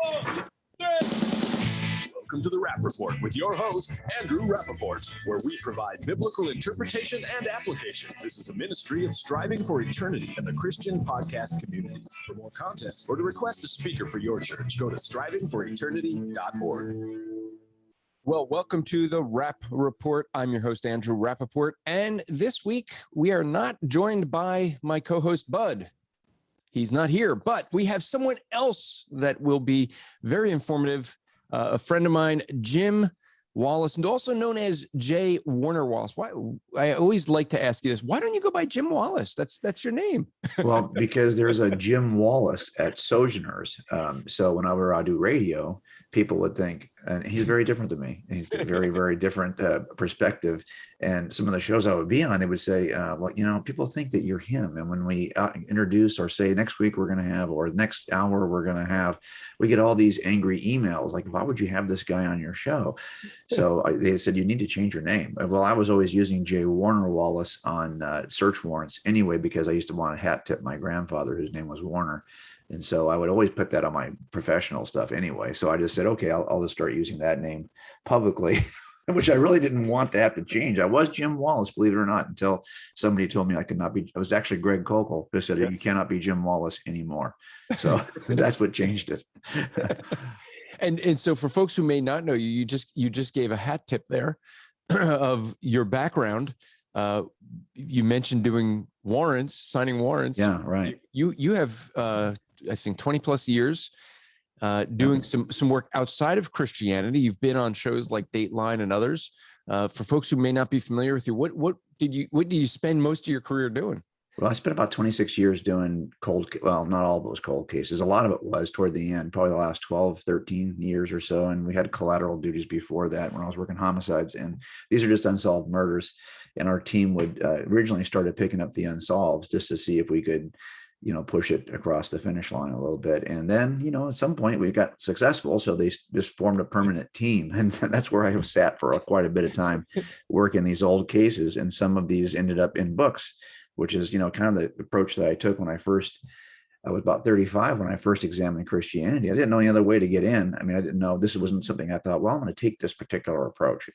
Welcome to the Rap Report with your host, Andrew Rappaport, where we provide biblical interpretation and application. This is a ministry of striving for eternity in the Christian podcast community. For more content or to request a speaker for your church, go to strivingforeternity.org. Well, welcome to the Rap Report. I'm your host, Andrew Rappaport, and this week we are not joined by my co-host, Bud. He's not here, but we have someone else that will be very informative. A friend of mine, Jim Wallace, and also known as J. Warner Wallace. Why? I always like to ask you this. Why don't you go by Jim Wallace? That's your name. Well, because there's a Jim Wallace at Sojourners. So whenever I do radio, people would think, and he's very different than me. He's a very, very different perspective. And some of the shows I would be on, they would say, well, you know, people think that you're him. And when we introduce or say next week we're going to have, or next hour we're going to have, we get all these angry emails like, why would you have this guy on your show? So they said, you need to change your name. Well, I was always using J. Warner Wallace on search warrants anyway, because I used to want to hat tip my grandfather, whose name was Warner. And so I would always put that on my professional stuff anyway. So I just said, okay, I'll just start using that name publicly, which I really didn't want to have to change. I was Jim Wallace, believe it or not, until somebody told me I could not be. It was actually Greg Kokel who said, You cannot be Jim Wallace anymore. So that's what changed it. And so for folks who may not know you, you just gave a hat tip there of your background. You mentioned doing warrants, signing warrants. Yeah, right. You have, I think, 20 plus years doing some work outside of Christianity. You've been on shows like Dateline and others. For folks who may not be familiar with you, what did you spend most of your career doing? Well, I spent about 26 years doing not all of those cold cases. A lot of it was toward the end, probably the last 12, 13 years or so. And we had collateral duties before that when I was working homicides. And these are just unsolved murders. And our team would originally started picking up the unsolved just to see if we could, push it across the finish line a little bit. And then, at some point we got successful. So they just formed a permanent team. And that's where I sat for quite a bit of time working these old cases. And some of these ended up in books, which is, kind of the approach that I took when I was about 35 when I first examined Christianity. I didn't know any other way to get in. I mean, I didn't know, this wasn't something I thought, well, I'm going to take this particular approach.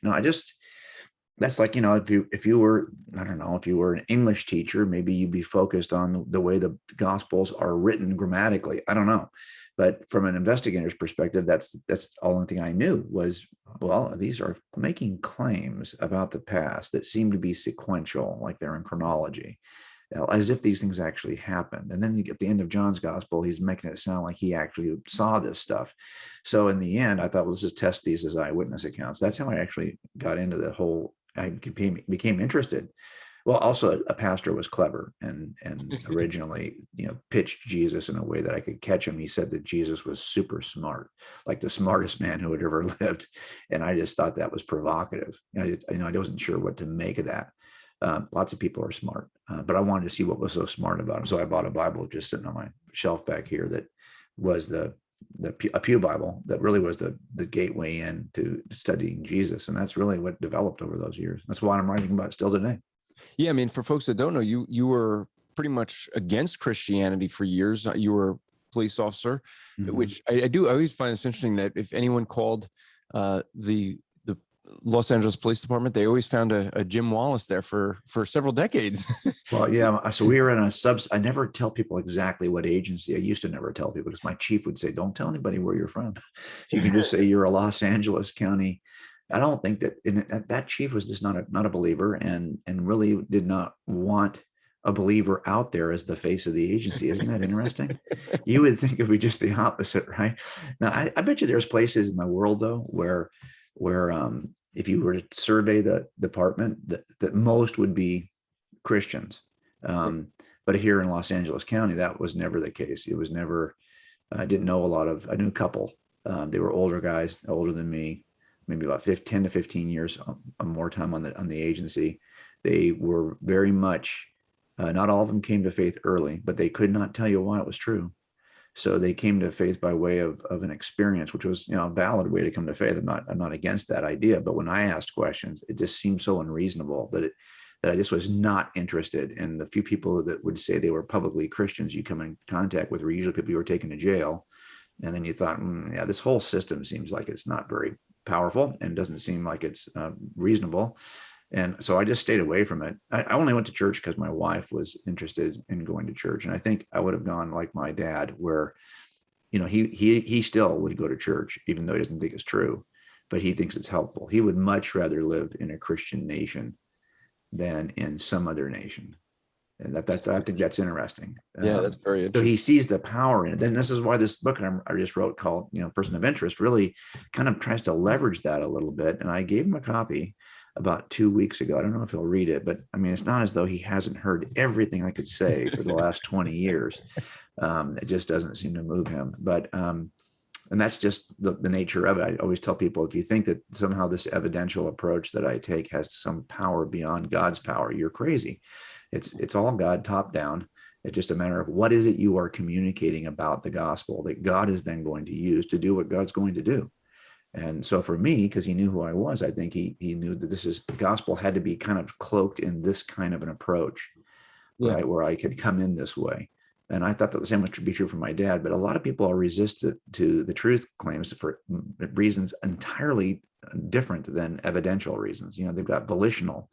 That's like, if you were an English teacher, maybe you'd be focused on the way the Gospels are written grammatically. I don't know. But from an investigator's perspective, that's the only thing I knew was, well, these are making claims about the past that seem to be sequential, like they're in chronology, as if these things actually happened. And then at the end of John's gospel, he's making it sound like he actually saw this stuff. So in the end, I thought, well, let's just test these as eyewitness accounts. That's how I actually got into the whole, I became interested. Well, also a pastor was clever and originally, pitched Jesus in a way that I could catch him. He said that Jesus was super smart, like the smartest man who had ever lived. And I just thought that was provocative. I wasn't sure what to make of that. Lots of people are smart, but I wanted to see what was so smart about him. So I bought a Bible just sitting on my shelf back here that was a Pew Bible that really was the gateway into studying Jesus. And that's really what developed over those years. That's why I'm writing about it still today. Yeah, I mean, for folks that don't know, you were pretty much against Christianity for years. You were a police officer, which I always find it's interesting that if anyone called the Los Angeles Police Department, they always found a Jim Wallace there for several decades. Well, yeah. So we were in I never tell people exactly what agency. I used to never tell people because my chief would say, don't tell anybody where you're from. You can just say you're a Los Angeles County. I don't think that chief was just not a believer and really did not want a believer out there as the face of the agency. Isn't that interesting? You would think it would be just the opposite, right? Now, I bet you there's places in the world though, where if you were to survey the department, that most would be Christians. But here in Los Angeles County, that was never the case. It was never, I knew a couple. They were older guys, older than me, maybe about 10 to 15 years more time on the agency. They were very much, not all of them came to faith early, but they could not tell you why it was true. So they came to faith by way of an experience, which was, a valid way to come to faith. I'm not against that idea, but when I asked questions, it just seemed so unreasonable that I just was not interested. And the few people that would say they were publicly Christians you come in contact with were usually people you were taken to jail And then you thought, yeah, this whole system seems like it's not very powerful and doesn't seem like it's reasonable. And so I just stayed away from it. I only went to church because my wife was interested in going to church. And I think I would have gone like my dad, where, he still would go to church, even though he doesn't think it's true, but he thinks it's helpful. He would much rather live in a Christian nation than in some other nation. And I think that's interesting. Yeah, that's very So interesting. he sees the power in it. And this is why this book I just wrote called, Person of Interest, really kind of tries to leverage that a little bit. And I gave him a copy about 2 weeks ago. I don't know if he'll read it, but I mean, it's not as though he hasn't heard everything I could say for the last 20 years. It just doesn't seem to move him. But, and that's just the nature of it. I always tell people, if you think that somehow this evidential approach that I take has some power beyond God's power, you're crazy. It's all God, top down. It's just a matter of what is it you are communicating about the gospel that God is then going to use to do what God's going to do. And so for me, because he knew who I was, I think he knew that the gospel had to be kind of cloaked in this kind of an approach, right, where I could come in this way. And I thought that the same was to be true for my dad, but a lot of people are resistant to the truth claims for reasons entirely different than evidential reasons. They've got volitional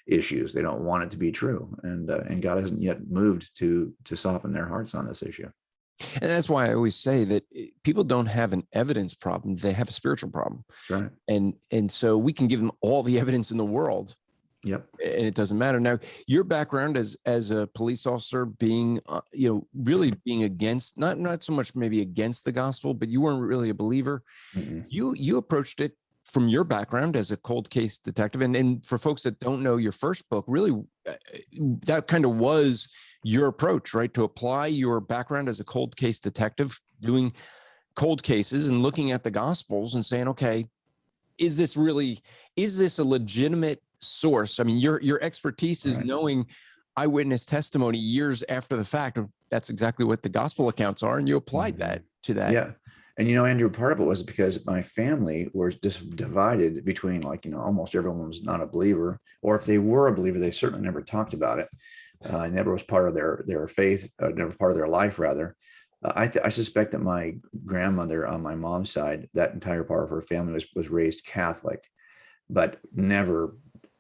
issues. They don't want it to be true. And God hasn't yet moved to soften their hearts on this issue. And that's why I always say that people don't have an evidence problem. They have a spiritual problem. That's right. And so we can give them all the evidence in the world. Yep. And it doesn't matter. Now, your background as a police officer, being, really being against, not so much maybe against the gospel, but you weren't really a believer. Mm-hmm. You approached it from your background as a cold case detective. And for folks that don't know your first book, really, that kind of was your approach, right? To apply your background as a cold case detective, doing cold cases and looking at the gospels and saying, okay, is this a legitimate source? I mean, your expertise is knowing eyewitness testimony years after the fact. That's exactly what the gospel accounts are. And you applied that to that. Yeah. And, Andrew, part of it was because my family was just divided between almost everyone was not a believer, or if they were a believer, they certainly never talked about it. Never was part of their faith, never part of their life, rather. I suspect that my grandmother on my mom's side, that entire part of her family was raised Catholic, but never,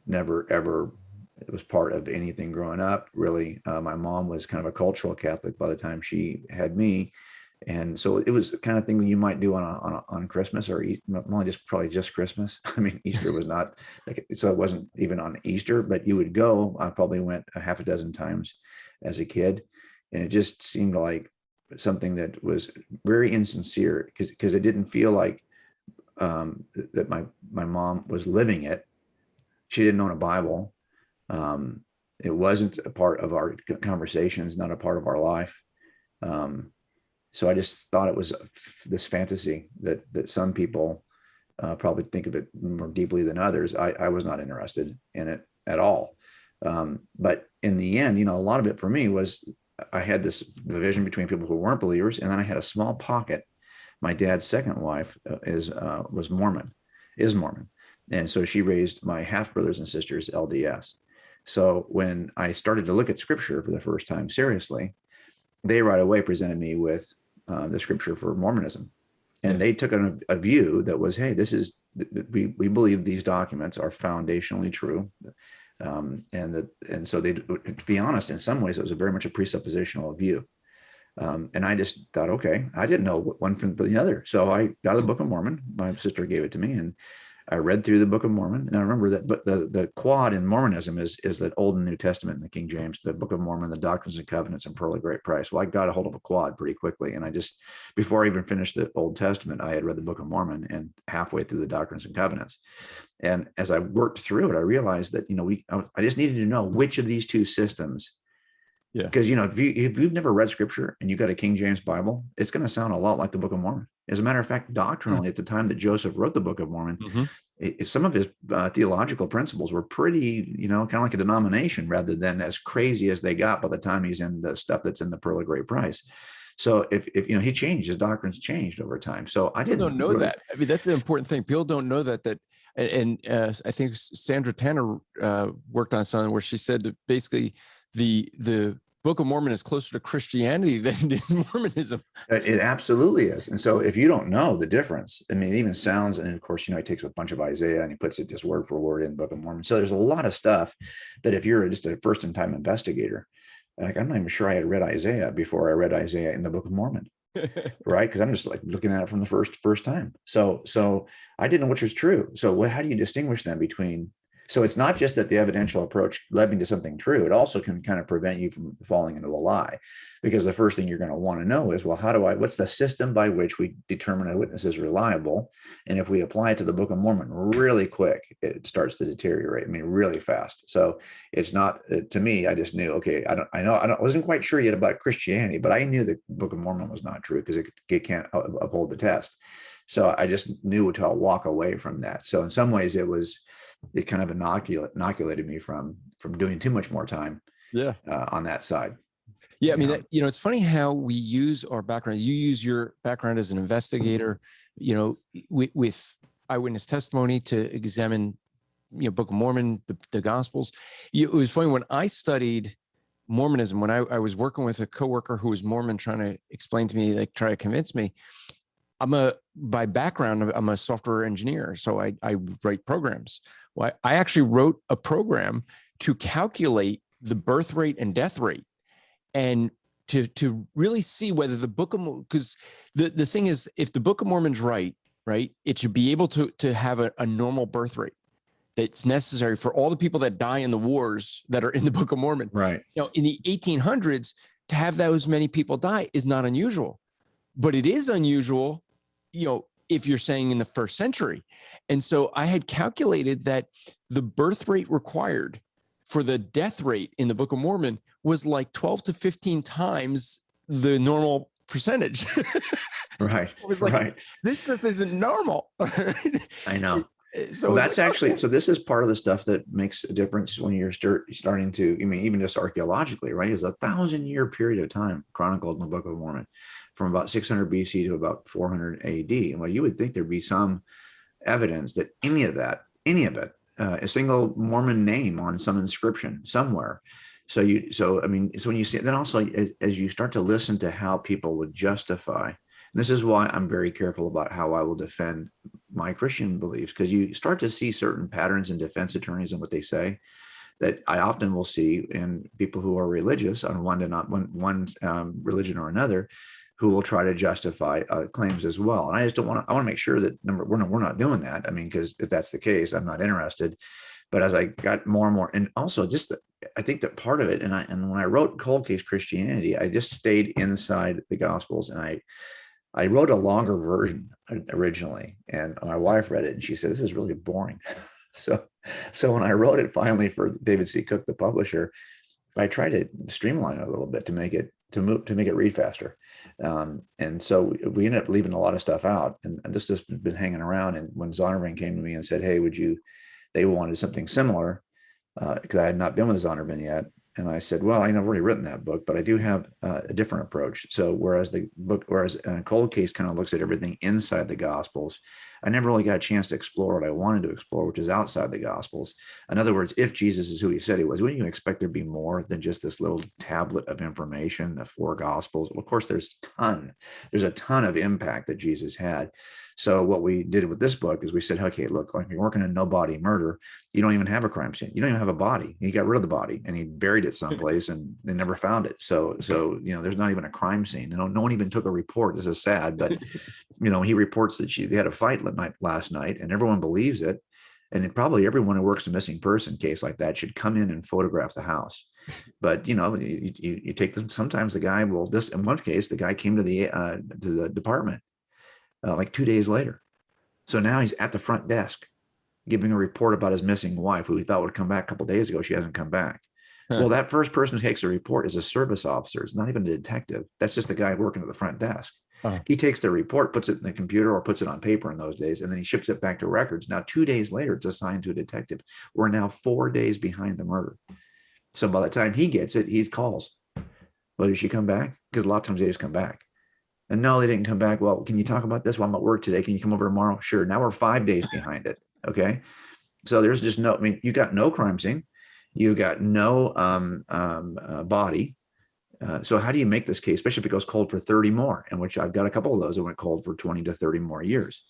ever it was part of anything growing up. Really, my mom was kind of a cultural Catholic by the time she had me. And so it was the kind of thing you might do on Christmas, or probably just Christmas. I mean, Easter was not so it wasn't even on Easter, but you would go. I probably went a half a dozen times as a kid, and it just seemed like something that was very insincere because it didn't feel like that my mom was living it. She didn't own a Bible. It wasn't a part of our conversations, not a part of our life. So I just thought it was this fantasy that some people probably think of it more deeply than others. I was not interested in it at all. But in the end, a lot of it for me was I had this division between people who weren't believers, and then I had a small pocket. My dad's second wife is Mormon, and so she raised my half brothers and sisters LDS. So when I started to look at scripture for the first time seriously, they right away presented me with the scripture for Mormonism. And they took a view that was, hey, we believe these documents are foundationally true. And so they, to be honest, in some ways, it was very much a presuppositional view. And I just thought, okay, I didn't know one from the other. So I got the Book of Mormon. My sister gave it to me, and I read through the Book of Mormon. And I remember that, but the quad in Mormonism is the Old and New Testament in the King James, the Book of Mormon, the Doctrines and Covenants, and Pearl of Great Price. Well, I got a hold of a quad pretty quickly. And I just, before I even finished the Old Testament, I had read the Book of Mormon and halfway through the Doctrines and Covenants. And as I worked through it, I realized that, I just needed to know which of these two systems. Yeah. Because, if you've never read scripture and you got a King James Bible, it's going to sound a lot like the Book of Mormon. As a matter of fact, doctrinally, at the time that Joseph wrote the Book of Mormon, some of his theological principles were pretty, kind of like a denomination rather than as crazy as they got by the time he's in the stuff that's in the Pearl of Great Price. So if he changed, his doctrines changed over time. So I didn't know that. I mean, that's the important thing. People don't know that, and I think Sandra Tanner worked on something where she said that basically the Book of Mormon is closer to Christianity than it is Mormonism. It absolutely is. And so if you don't know the difference, I mean, it even sounds, and of course, he takes a bunch of Isaiah and he puts it just word for word in the Book of Mormon. So there's a lot of stuff that if you're just a first in time investigator, like, I'm not even sure I had read Isaiah before I read Isaiah in the Book of Mormon. Right. Because I'm just like looking at it from the first time. So I didn't know which was true. So how do you distinguish them between? So it's not just that the evidential approach led me to something true. It also can kind of prevent you from falling into a lie, because the first thing you're going to want to know is, well, what's the system by which we determine a witness is reliable? And if we apply it to the Book of Mormon really quick, it starts to deteriorate. I mean, really fast. So it's not, to me, I just knew, okay, I wasn't quite sure yet about Christianity, but I knew the Book of Mormon was not true because it can't uphold the test. So I just knew to walk away from that. So in some ways it kind of inoculated me from doing too much more time on that side. Yeah. I mean, it's funny how we use our background. You use your background as an investigator, with eyewitness testimony to examine, Book of Mormon, the Gospels. It was funny when I studied Mormonism, when I was working with a coworker who was Mormon, trying to explain to me, like try to convince me. By background, I'm a software engineer. So I write programs. Well, I actually wrote a program to calculate the birth rate and death rate, and to really see whether the Book of Mormon, because the thing is, if the Book of Mormon's right, it should be able to have a normal birth rate that's necessary for all the people that die in the wars that are in the Book of Mormon. Right. In the 1800s, to have those many people die is not unusual, but it is unusual, if you're saying in the first century. And so I had calculated that the birth rate required for the death rate in the Book of Mormon was like 12 to 15 times the normal percentage. Right. I was like, this stuff isn't normal. I know. So that's actually, so this is part of the stuff that makes a difference when you're starting to, even just archaeologically, right? It's a 1,000-year period of time chronicled in the Book of Mormon, from about 600 BC to about 400 AD. And well, you would think there'd be some evidence that any of it, a single Mormon name on some inscription somewhere. So when you see it, then also as you start to listen to how people would justify, and this is why I'm very careful about how I will defend my Christian beliefs, because you start to see certain patterns in defense attorneys and what they say that I often will see in people who are religious on one religion or another, who will try to justify claims as well. And I just I want to make sure that we're not doing that. I mean, because if that's the case, I'm not interested. But as I got more and more, and also I think that part of it, and when I wrote Cold Case Christianity, I just stayed inside the Gospels, and I wrote a longer version originally, and my wife read it and she said, this is really boring. So when I wrote it finally for David C. Cook, the publisher, I tried to streamline it a little bit to make it read faster. And so we ended up leaving a lot of stuff out, and this has been hanging around. And when Zondervan came to me and said, hey, they wanted something similar, because I had not been with Zondervan yet. And I said, well, I've already written that book, but I do have a different approach. So whereas Cold Case kind of looks at everything inside the Gospels, I never really got a chance to explore what I wanted to explore, which is outside the Gospels. In other words, if Jesus is who he said he was, wouldn't you expect there to be more than just this little tablet of information, the 4 Gospels? Well, of course, there's a ton of impact that Jesus had. So what we did with this book is we said, okay, look, like you're working on no body murder, you don't even have a crime scene. You don't even have a body. He got rid of the body and he buried it someplace and they never found it. So there's not even a crime scene. No one even took a report. This is sad, but he reports that they had a fight last night, and everyone believes it. And probably everyone who works a missing person case like that should come in and photograph the house. But you take them. Sometimes the guy will. In one case, the guy came to the department like 2 days later. So now he's at the front desk giving a report about his missing wife, who he thought would come back a couple of days ago. She hasn't come back. Well, that first person who takes the report is a service officer. It's not even a detective. That's just the guy working at the front desk. He takes the report, puts it in the computer or puts it on paper in those days, and then he ships it back to records. Now, 2 days later, it's assigned to a detective. We're now 4 days behind the murder. So by the time he gets it, he calls. Well, did she come back? Because a lot of times they just come back. And no, they didn't come back. Well, can you talk about this? Well, I'm at work today. Can you come over tomorrow? Sure. Now we're 5 days behind it. Okay. So there's just you got no crime scene. You got no body. So how do you make this case, especially if it goes cold for 30 more, in which I've got a couple of those that went cold for 20 to 30 more years?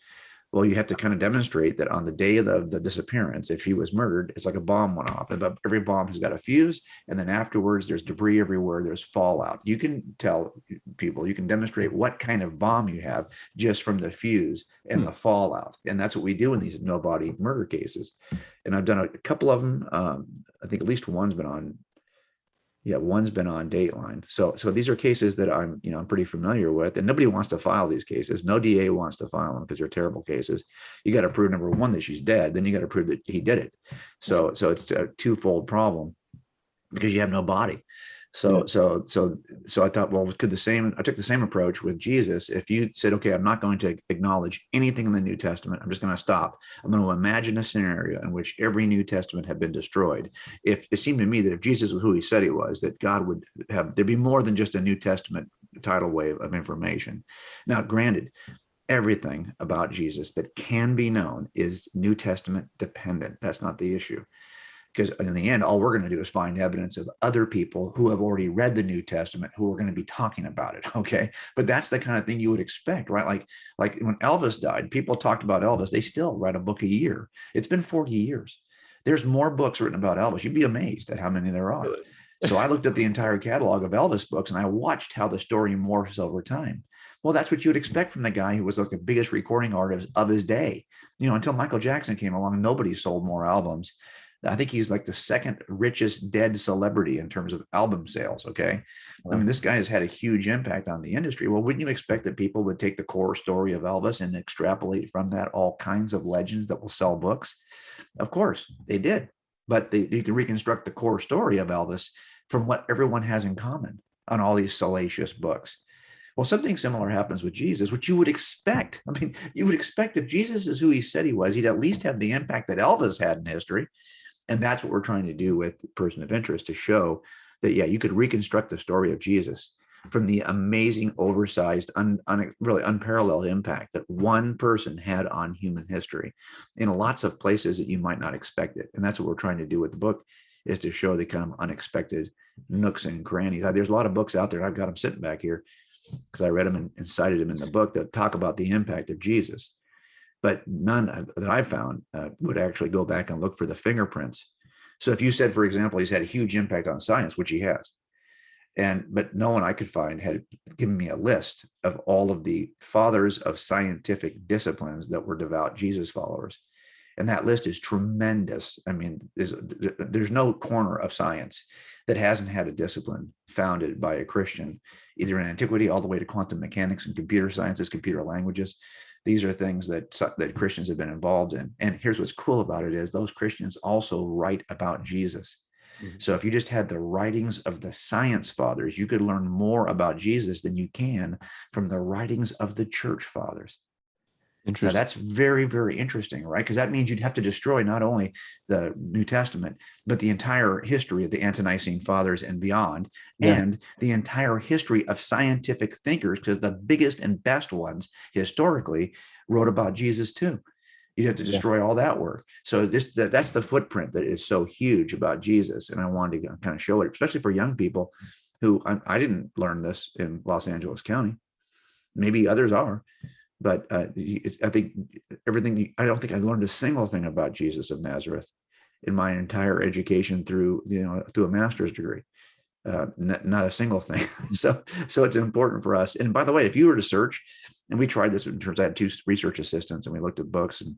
Well, you have to kind of demonstrate that on the day of the disappearance, if she was murdered, it's like a bomb went off. And every bomb has got a fuse. And then afterwards, there's debris everywhere. There's fallout. You can tell people, you can demonstrate what kind of bomb you have just from the fuse and the fallout. And that's what we do in these no body murder cases. And I've done a couple of them. I think at least one's been on Dateline. So these are cases that I'm pretty familiar with, and nobody wants to file these cases. No DA wants to file them because they're terrible cases. You got to prove, number one, that she's dead. Then you got to prove that he did it. So it's a twofold problem because you have no body. So I thought, well, I took the same approach with Jesus. If you said, okay, I'm not going to acknowledge anything in the New Testament, I'm just going to stop. I'm going to imagine a scenario in which every New Testament had been destroyed. If it seemed to me that if Jesus was who he said he was, that God would there'd be more than just a New Testament tidal wave of information. Now, granted, everything about Jesus that can be known is New Testament dependent. That's not the issue. Because in the end, all we're going to do is find evidence of other people who have already read the New Testament who are going to be talking about it. Okay. But that's the kind of thing you would expect, right? Like when Elvis died, people talked about Elvis. They still read a book a year. It's been 40 years. There's more books written about Elvis. You'd be amazed at how many there are. So I looked at the entire catalog of Elvis books and I watched how the story morphs over time. Well, that's what you would expect from the guy who was like the biggest recording artist of his day. Until Michael Jackson came along, nobody sold more albums. I think he's like the second richest dead celebrity in terms of album sales. Okay. Wow. I mean, this guy has had a huge impact on the industry. Well, wouldn't you expect that people would take the core story of Elvis and extrapolate from that all kinds of legends that will sell books? Of course they did, but you can reconstruct the core story of Elvis from what everyone has in common on all these salacious books. Well, something similar happens with Jesus, which you would expect. I mean, you would expect if Jesus is who he said he was, he'd at least have the impact that Elvis had in history. And that's what we're trying to do with Person of Interest, to show that, yeah, you could reconstruct the story of Jesus from the amazing, oversized, really unparalleled impact that one person had on human history in lots of places that you might not expect it. And that's what we're trying to do with the book, is to show the kind of unexpected nooks and crannies. There's a lot of books out there, and I've got them sitting back here because I read them and cited them in the book that talk about the impact of Jesus. But none that I found would actually go back and look for the fingerprints. So if you said, for example, he's had a huge impact on science, which he has, but no one I could find had given me a list of all of the fathers of scientific disciplines that were devout Jesus followers. And that list is tremendous. I mean, there's no corner of science that hasn't had a discipline founded by a Christian, either in antiquity all the way to quantum mechanics and computer sciences, computer languages. These are things that Christians have been involved in. And here's what's cool about it is those Christians also write about Jesus. Mm-hmm. So if you just had the writings of the science fathers, you could learn more about Jesus than you can from the writings of the church fathers. Now, that's very, very interesting, right? Because that means you'd have to destroy not only the New Testament, but the entire history of the ante-Nicene fathers and beyond, and the entire history of scientific thinkers, because the biggest and best ones historically wrote about Jesus too. You'd have to destroy all that work. So that's the footprint that is so huge about Jesus. And I wanted to kind of show it, especially for young people who I didn't learn this in Los Angeles County. Maybe others are. But I think I don't think I learned a single thing about Jesus of Nazareth in my entire education through a master's degree. Not a single thing. So it's important for us. And by the way, if you were to search, and we tried this in terms, I had 2 research assistants and we looked at books and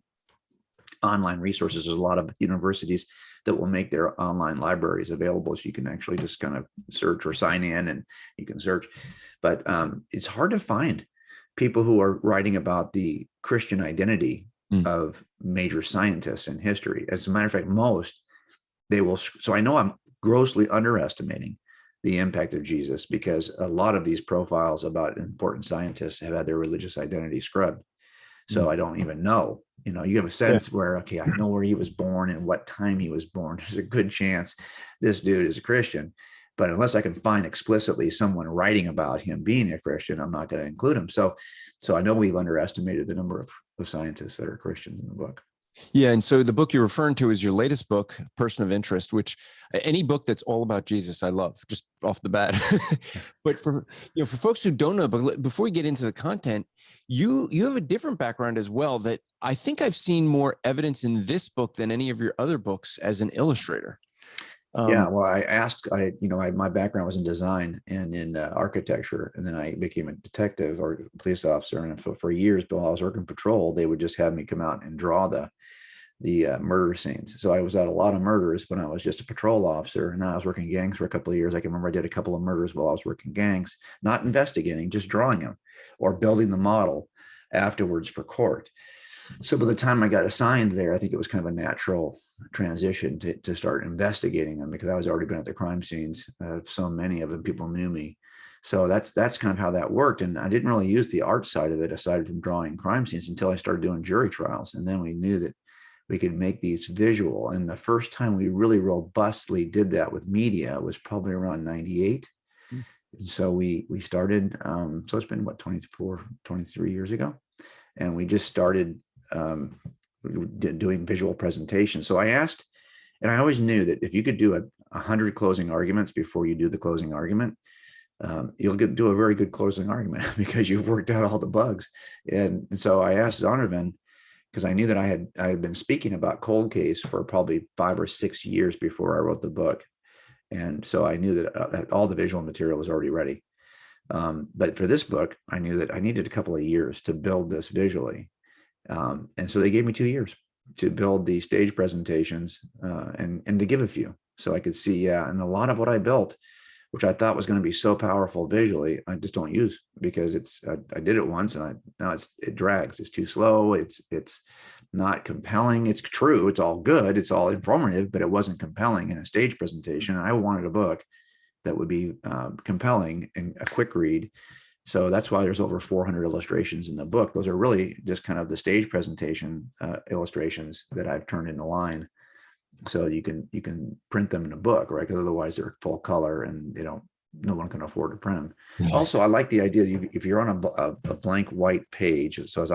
online resources. There's a lot of universities that will make their online libraries available. So you can actually just kind of search or sign in and you can search, but it's hard to find people who are writing about the Christian identity of major scientists in history. As a matter of fact, most they will. So I know I'm grossly underestimating the impact of Jesus, because a lot of these profiles about important scientists have had their religious identity scrubbed. So I don't even know, you have a sense where, okay, I know where he was born and what time he was born. There's a good chance this dude is a Christian. But unless I can find explicitly someone writing about him being a Christian, I'm not going to include him. So I know we've underestimated the number of scientists that are Christians in the book. Yeah. And so the book you're referring to is your latest book, Person of Interest, which any book that's all about Jesus, I love just off the bat. But for folks who don't know, but before we get into the content, you have a different background as well that I think I've seen more evidence in this book than any of your other books as an illustrator. Yeah, well, my background was in design and in architecture, and then I became a detective or police officer. And for years, while I was working patrol, they would just have me come out and draw the murder scenes. So I was at a lot of murders when I was just a patrol officer, and I was working gangs for a couple of years. I can remember I did a couple of murders while I was working gangs, not investigating, just drawing them or building the model afterwards for court. So by the time I got assigned there, I think it was kind of a natural transition to start investigating them, because I was already been at the crime scenes of so many of them. People knew me. So that's kind of how that worked. And I didn't really use the art side of it aside from drawing crime scenes until I started doing jury trials. And then we knew that we could make these visual. And the first time we really robustly did that with media was probably around 98. And so we started, so it's been 23 years ago. And we just started doing visual presentations. So I asked, and I always knew that if you could do 100 closing arguments before you do the closing argument, you'll do a very good closing argument because you've worked out all the bugs. And so I asked Zondervan, because I knew that I had been speaking about cold case for probably 5 or 6 years before I wrote the book. And so I knew that all the visual material was already ready. But for this book, I knew that I needed a couple of years to build this visually. And so they gave me 2 years to build the stage presentations and to give a few so I could see. And a lot of what I built, which I thought was going to be so powerful visually, I just don't use because I did it once and now it drags. It's too slow. It's not compelling. It's true. It's all good. It's all informative, but it wasn't compelling in a stage presentation. I wanted a book that would be compelling and a quick read. So that's why there's over 400 illustrations in the book. Those are really just kind of the stage presentation illustrations that I've turned into line. So you can print them in a book, right? Because otherwise they're full color and no one can afford to print them. Yeah. Also, I like the idea that if you're on a blank white page, so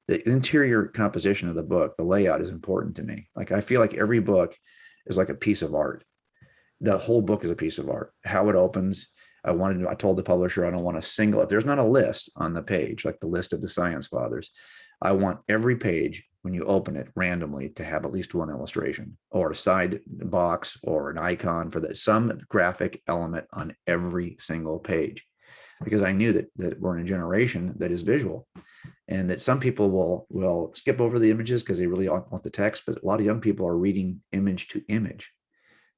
the interior composition of the book, the layout is important to me. Like I feel like every book is like a piece of art. The whole book is a piece of art. How it opens. I told the publisher, I don't want a single, if there's not a list on the page, like the list of the science fathers, I want every page when you open it randomly to have at least one illustration or a side box or an icon for some graphic element on every single page. Because I knew that we're in a generation that is visual and that some people will skip over the images because they really want the text, but a lot of young people are reading image to image.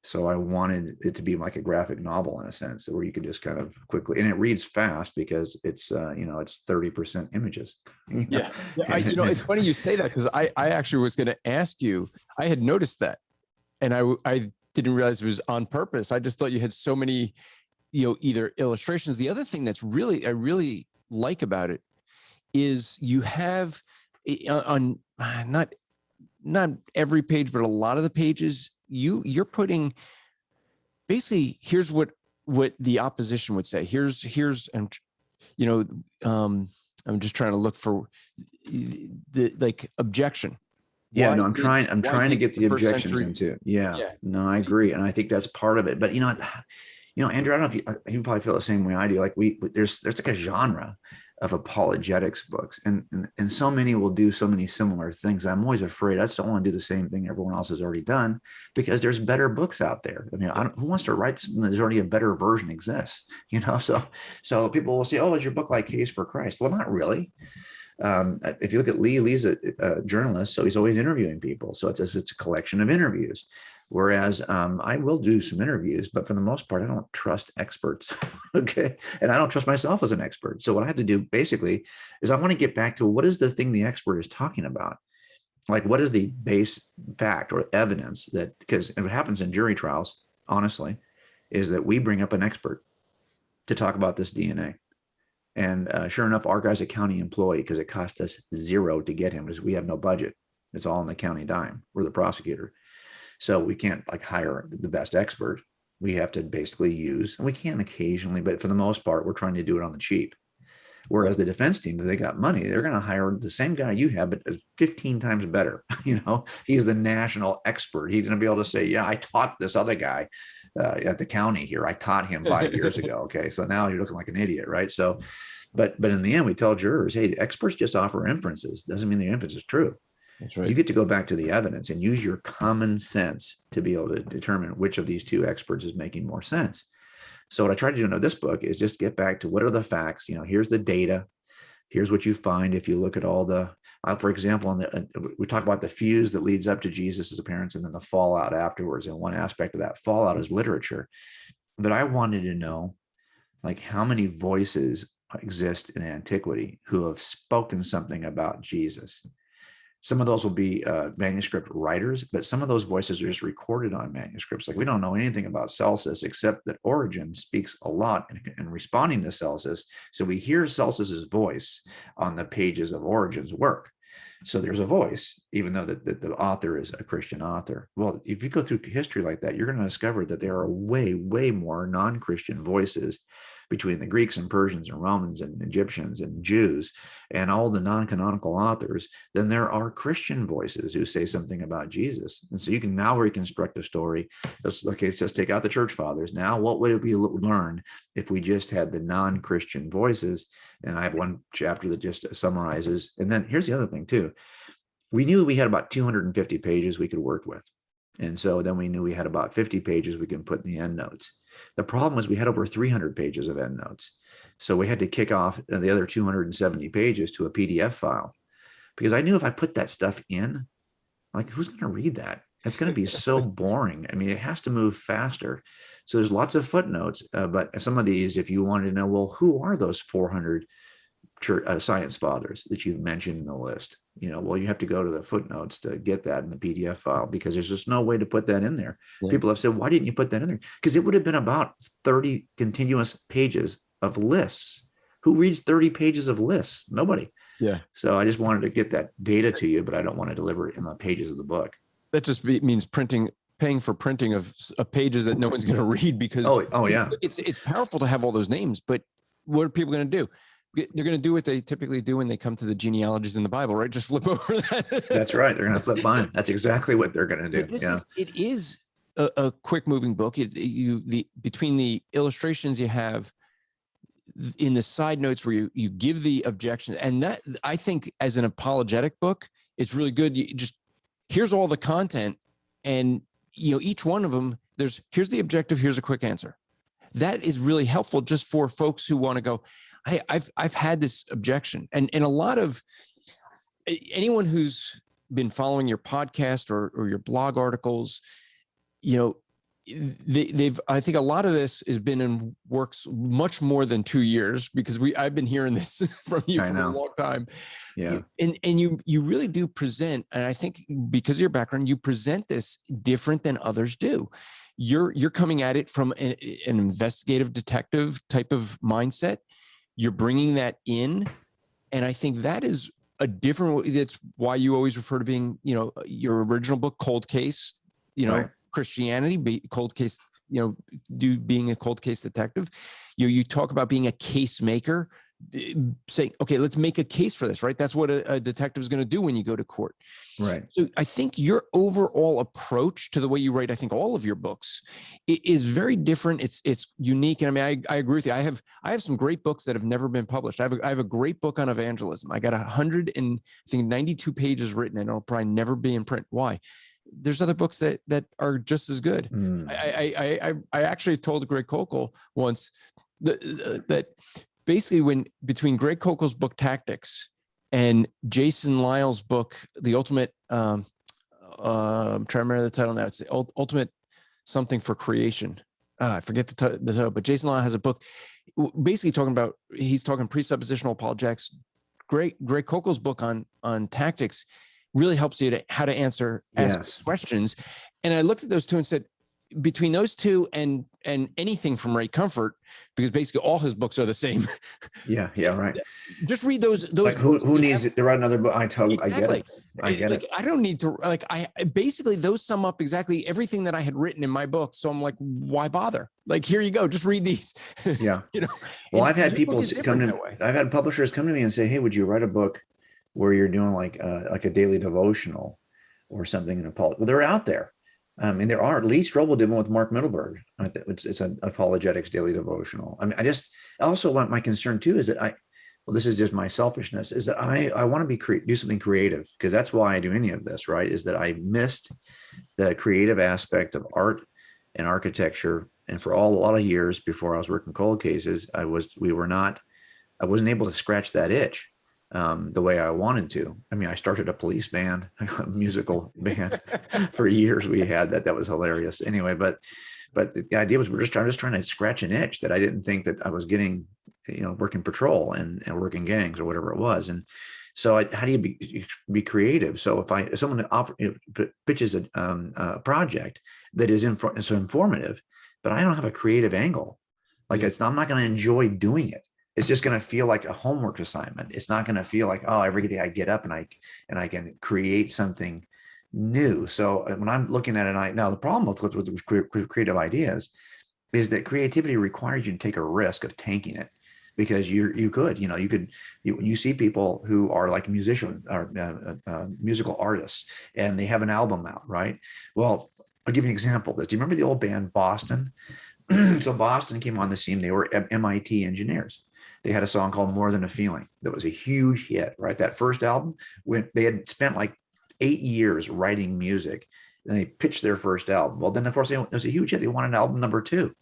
So I wanted it to be like a graphic novel in a sense where you could just kind of quickly, and it reads fast because it's 30% images. Yeah. It's funny you say that because I actually was going to ask you, I had noticed that and I didn't realize it was on purpose. I just thought you had so many, either illustrations. The other thing that's I really like about it is you have on not every page, but a lot of the pages, you're putting basically, here's what the opposition would say. Here's and I'm just trying to look for the objection. Yeah, no, I'm trying to get the objections into. Yeah, no, I agree, and I think that's part of it. But Andrew, I don't know if you probably feel the same way I do. Like there's like a genre of apologetics books, and so many will do so many similar things. I'm always afraid I just don't want to do the same thing everyone else has already done because there's better books out there. I mean, who wants to write something that's already a better version exists? So people will say, "Oh, is your book like Case for Christ?" Well, not really. If you look at Lee's a journalist, so he's always interviewing people. So it's a collection of interviews. Whereas I will do some interviews, but for the most part, I don't trust experts. Okay. And I don't trust myself as an expert. So what I have to do basically is I want to get back to what is the thing the expert is talking about? Like, what is the base fact or evidence that, because what happens in jury trials, honestly, is that we bring up an expert to talk about this DNA. And sure enough, our guy's a county employee because it cost us $0 to get him because we have no budget. It's all on the county dime. We're the prosecutor. So we can't hire the best expert. We have to basically use, and we can occasionally, but for the most part, we're trying to do it on the cheap. Whereas the defense team, if they got money, they're going to hire the same guy you have, but 15 times better. He's the national expert. He's going to be able to say, yeah, I taught this other guy at the county here. I taught him 5 years ago. Okay. So now you're looking like an idiot, right? So, but in the end, we tell jurors, hey, the experts just offer inferences. Doesn't mean the inference is true. That's right. You get to go back to the evidence and use your common sense to be able to determine which of these two experts is making more sense. So what I try to do in this book is just get back to what are the facts. Here's the data. Here's what you find if you look at all the, for example, we talk about the fuse that leads up to Jesus's appearance and then the fallout afterwards. And one aspect of that fallout is literature. But I wanted to know, like, how many voices exist in antiquity who have spoken something about Jesus. Some of those will be manuscript writers, but some of those voices are just recorded on manuscripts. Like, we don't know anything about Celsus except that Origen speaks a lot in responding to Celsus. So we hear Celsus's voice on the pages of Origen's work. So there's a voice, even though that the author is a Christian author. Well, if you go through history like that, you're going to discover that there are way, way more non-Christian voices between the Greeks and Persians and Romans and Egyptians and Jews and all the non-canonical authors than there are Christian voices who say something about Jesus. And so you can now reconstruct a story. Let's just take out the church fathers. Now, what would we learn if we just had the non-Christian voices? And I have one chapter that just summarizes. And then here's the other thing too. We knew we had about 250 pages we could work with. And so then we knew we had about 50 pages we can put in the endnotes. The problem was we had over 300 pages of endnotes. So we had to kick off the other 270 pages to a PDF file, because I knew if I put that stuff in, like, who's going to read that? It's going to be so boring. I mean, it has to move faster. So there's lots of footnotes, but some of these, if you wanted to know, well, who are those 400 science fathers that you've mentioned in the list? Well, you have to go to the footnotes to get that in the PDF file, because there's just no way to put that in there. Yeah. People have said, why didn't you put that in there? Because it would have been about 30 continuous pages of lists. Who reads 30 pages of lists? Nobody. Yeah. So I just wanted to get that data to you, but I don't want to deliver it in the pages of the book. That just means paying for printing of pages that no one's going to read, because oh yeah, it's powerful to have all those names, but what are people going to do? They're going to do what they typically do when they come to the genealogies in the Bible, right? Just flip over that. That's right. They're going to flip by them. That's exactly what they're going to do. It is a quick moving book. Between the illustrations you have in the side notes where you give the objections, and that, I think, as an apologetic book, it's really good. Here's all the content, and each one of them, here's the objective, here's a quick answer. That is really helpful just for folks who want to go, hey, I've had this objection. And a lot of anyone who's been following your podcast or your blog articles, I think a lot of this has been in works much more than 2 years, because I've been hearing this from you for a long time. Yeah. And you really do present, and I think because of your background, you present this different than others do. You're coming at it from an investigative detective type of mindset. You're bringing that in. And I think that is a different, that's why you always refer to being, your original book, Cold Case, right. Christianity, cold case, being a cold case detective. You talk about being a case maker, saying, okay, let's make a case for this, right? That's what a detective is going to do when you go to court. Right. So I think your overall approach to the way you write, I think all of your books, is very different. It's unique. And I mean, I agree with you. I have some great books that have never been published. I have a great book on evangelism. I got 92 pages written, and it'll probably never be in print. Why? There's other books that are just as good. I actually told Greg Koukl once that basically between Greg Koukl's book Tactics and Jason Lyle's book, The Ultimate, I'm trying to remember the title now. It's the Ultimate Something for Creation. I forget the title, but Jason Lyle has a book basically he's talking presuppositional apologetics. Greg Koukl's book on tactics really helps you how to ask questions. And I looked at those two and said, between those two and and anything from Ray Comfort, because basically all his books are the same. Yeah, right. Just read those. Like who needs to write another book? I get it. I get it. I don't need to, I basically, those sum up exactly everything that I had written in my book. So I'm like, why bother? Like, here you go, just read these. Yeah. Well, I've had people come to, I've had publishers come to me and say, hey, would you write a book where you're doing like a daily devotional or something in a well, they're out there. And there are, Lee Strobel did one with Mark Middleberg. It's an apologetics daily devotional. I mean, I also want, my concern too is that this is just my selfishness, is that I want to do something creative, because that's why I do any of this, right? Is that I missed the creative aspect of art and architecture. And for a lot of years before I was working cold cases, I wasn't able to scratch that itch the way I wanted to. I mean, I started a police band, a musical band for years. We had that was hilarious. Anyway, but the idea was I'm just trying to scratch an itch that I didn't think that I was getting, working patrol and working gangs or whatever it was. And so how do you be creative? So if someone pitches a project that is informative, but I don't have a creative angle, like I'm not going to enjoy doing it. It's just going to feel like a homework assignment. It's not going to feel like, oh, every day I get up and I can create something new. So when I'm looking at it, now the problem with creative ideas is that creativity requires you to take a risk of tanking it, because you see people who are like musicians or musical artists, and they have an album out, right? Well, I'll give you an example of this. Do you remember the old band Boston? So Boston came on the scene. They were MIT engineers. They had a song called More Than a Feeling that was a huge hit, right? That first album, when they had spent like 8 years writing music, and they pitched their first album. Well, then of course it was a huge hit. They wanted album number 2.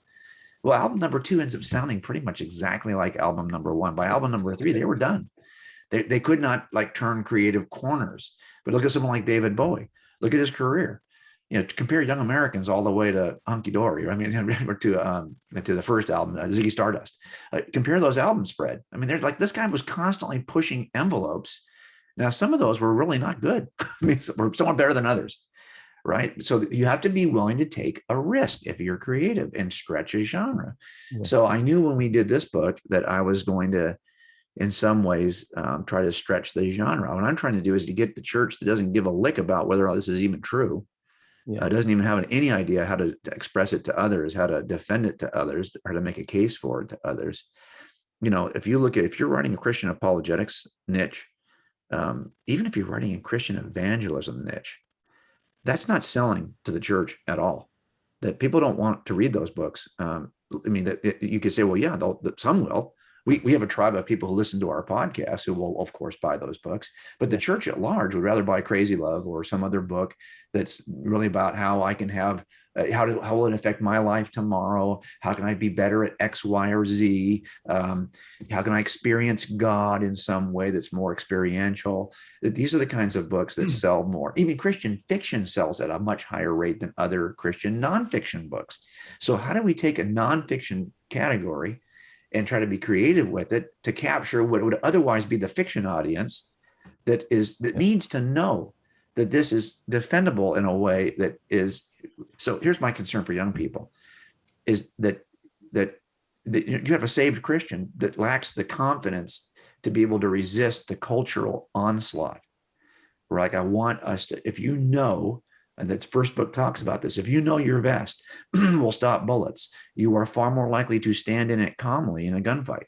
Well, album number 2 ends up sounding pretty much exactly like album number 1. By album number 3, they were done. They could not like turn creative corners. But look at someone like David Bowie. Look at his career. Compare Young Americans all the way to Hunky Dory. I mean, to the first album, Ziggy Stardust. Compare those album spread. I mean, they're like, this guy was constantly pushing envelopes. Now, some of those were really not good. I mean, some better than others, right? So you have to be willing to take a risk if you're creative and stretch a genre. Yeah. So I knew when we did this book that I was going to, in some ways, try to stretch the genre. What I'm trying to do is to get the church that doesn't give a lick about whether this is even true. Yeah. Doesn't even have any idea how to express it to others, how to defend it to others, or to make a case for it to others. If you're writing a Christian apologetics niche, even if you're writing a Christian evangelism niche, that's not selling to the church at all. That people don't want to read those books. That you could say, well, yeah, some will. We have a tribe of people who listen to our podcast who will, of course, buy those books. But the church at large would rather buy Crazy Love or some other book that's really about how I can have, how will it affect my life tomorrow? How can I be better at X, Y, or Z? How can I experience God in some way that's more experiential? These are the kinds of books that sell more. Even Christian fiction sells at a much higher rate than other Christian nonfiction books. So how do we take a nonfiction category and try to be creative with it to capture what would otherwise be the fiction audience that needs to know that this is defendable in a way that is. So here's my concern for young people is that you have a saved Christian that lacks the confidence to be able to resist the cultural onslaught. Like I want us to, and that first book talks about this. If you know your vest will stop bullets, you are far more likely to stand in it calmly in a gunfight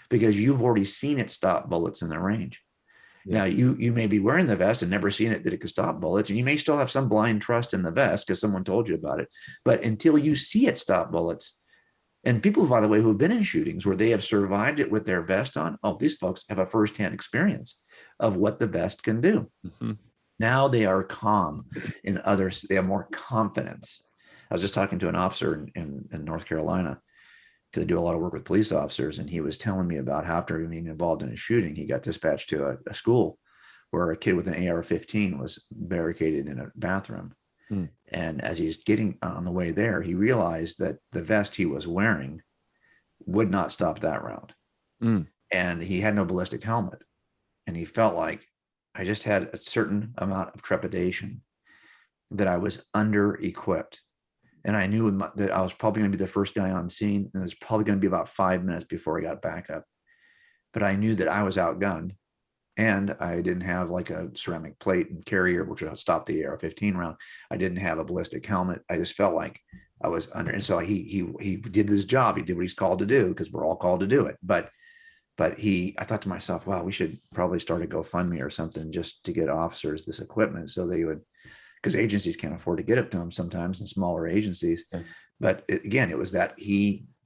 because you've already seen it stop bullets in the range. Yeah. Now, you may be wearing the vest and never seen it that it could stop bullets, and you may still have some blind trust in the vest because someone told you about it. But until you see it stop bullets, and people, by the way, who have been in shootings where they have survived it with their vest on, these folks have a firsthand experience of what the vest can do. Mm-hmm. Now they are calm in others. They have more confidence. I was just talking to an officer in North Carolina because I do a lot of work with police officers. And he was telling me about how after being involved in a shooting, he got dispatched to a school where a kid with an AR-15 was barricaded in a bathroom. Mm. And as he's getting on the way there, he realized that the vest he was wearing would not stop that round. Mm. And he had no ballistic helmet. And he felt like, I just had a certain amount of trepidation that I was under-equipped. And I knew that I was probably going to be the first guy on scene, and it was probably going to be about 5 minutes before I got backup. But I knew that I was outgunned, and I didn't have like a ceramic plate and carrier, which would stop the AR-15 round. I didn't have a ballistic helmet. I just felt like I was under. And so he did his job. He did what he's called to do, because we're all called to do it. But I thought to myself, wow, we should probably start a GoFundMe or something just to get officers this equipment, so they would, because agencies can't afford to get it to them sometimes, in smaller agencies. Yeah. But again, it was that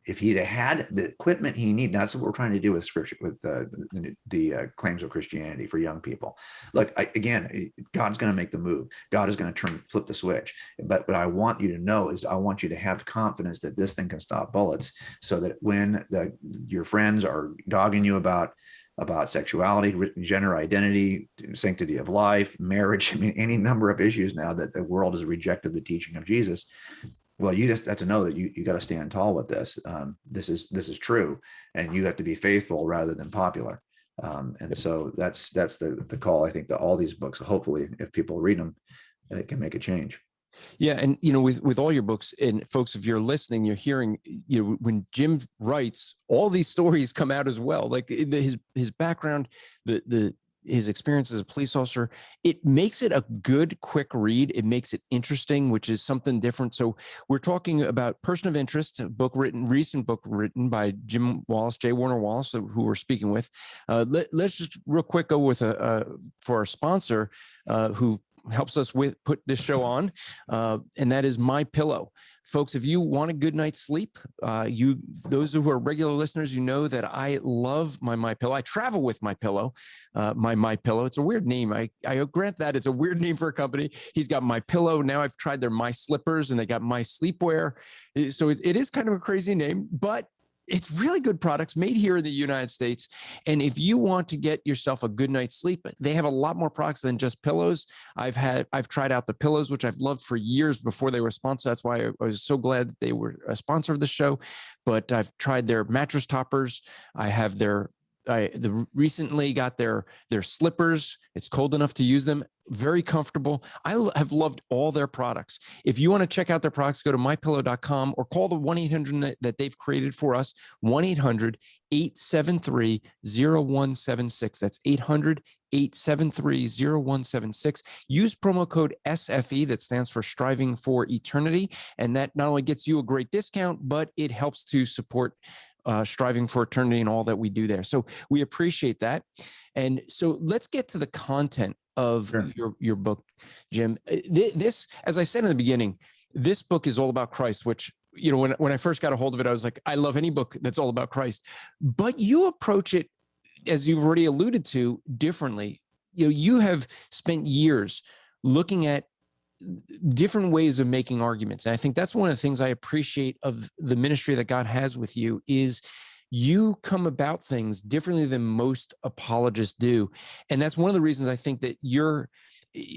if he'd had the equipment he needed, that's what we're trying to do with scripture, with the claims of Christianity for young people. Look, again, God's going to make the move. God is going to flip the switch. But what I want you to know is, I want you to have confidence that this thing can stop bullets, so that when your friends are dogging you about sexuality, gender identity, sanctity of life, marriage, I mean, any number of issues now that the world has rejected the teaching of Jesus. Well, you just have to know that you got to stand tall with this. This is true, and you have to be faithful rather than popular. And so that's the call. I think that all these books, hopefully, if people read them, it can make a change. Yeah. And, with all your books, and folks, if you're listening, you're hearing, when Jim writes, all these stories come out as well, like his background, his experience as a police officer. It makes it a good, quick read. It makes it interesting, which is something different. So we're talking about Person of Interest, a recent book written by Jim Wallace, J. Warner Wallace, who we're speaking with. Let's just real quick go with for our sponsor, who helps us put this show on, and that is MyPillow. Folks, if you want a good night's sleep, those who are regular listeners, know that I love my MyPillow. I travel with MyPillow, MyPillow. It's a weird name. I grant that it's a weird name for a company. He's got MyPillow. Now I've tried their My Slippers, and they got My Sleepwear. So it is kind of a crazy name, but it's really good products made here in the United States. And if you want to get yourself a good night's sleep, they have a lot more products than just pillows. I've tried out the pillows, which I've loved for years before they were sponsored. That's why I was so glad that they were a sponsor of the show. But I've tried their mattress toppers. I have recently got their slippers. It's cold enough to use them. Very comfortable. I have loved all their products. If you want to check out their products, go to mypillow.com or call the 1-800 that they've created for us, 1-800-873-0176. That's 800-873-0176. Use promo code SFE, that stands for Striving for Eternity. And that not only gets you a great discount, but it helps to support Striving for Eternity and all that we do there. So we appreciate that. And so let's get to the content of your book, Jim. This, as I said in the beginning, this book is all about Christ, which, when I first got a hold of it, I was like, I love any book that's all about Christ. But you approach it, as you've already alluded to, differently. You have spent years looking at different ways of making arguments. And I think that's one of the things I appreciate of the ministry that God has with you, is you come about things differently than most apologists do. And that's one of the reasons I think that you're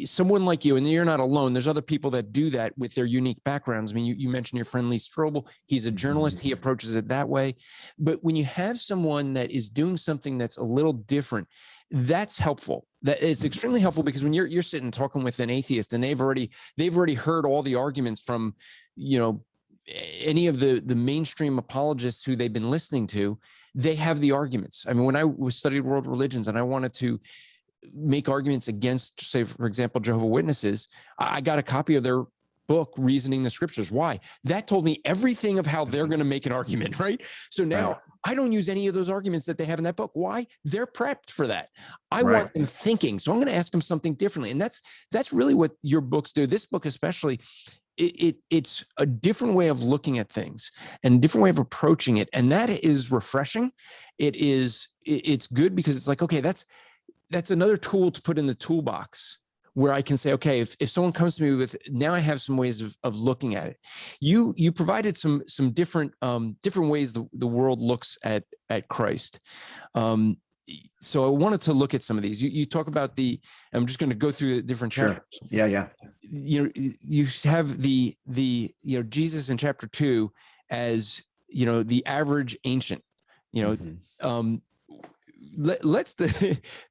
someone like you, and you're not alone. There's other people that do that with their unique backgrounds. I mean, you mentioned your friend Lee Strobel. He's a journalist. He approaches it that way. But when you have someone that is doing something that's a little different, that's helpful. That it's extremely helpful, because when you're sitting talking with an atheist, and they've already heard all the arguments from, any of the mainstream apologists who they've been listening to, they have the arguments. I mean, when I studied world religions and I wanted to make arguments against, say, for example, Jehovah's Witnesses, I got a copy of their book, Reasoning the Scriptures. Why? That told me everything of how they're going to make an argument, right? So now I don't use any of those arguments that they have in that book. Why? They're prepped for that. I want them thinking. So I'm going to ask them something differently. And that's really what your books do. This book especially, it's a different way of looking at things and a different way of approaching it. And that is refreshing. It's good, because it's like, okay, that's another tool to put in the toolbox, where I can say, okay, if someone comes to me with, now I have some ways of looking at it. You provided some different ways the world looks at Christ. So I wanted to look at some of these. You talk about I'm just going to go through the different chapters. Yeah. You have the Jesus in chapter 2 as, the average ancient, let's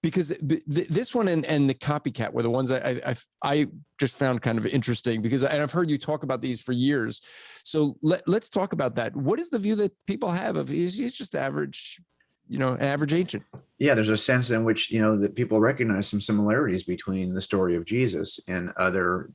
because this one and the copycat were the ones I just found kind of interesting, because and I've heard you talk about these for years. So let's talk about that. What is the view that people have of he's just average, an average ancient? Yeah, there's a sense in which, that people recognize some similarities between the story of Jesus and other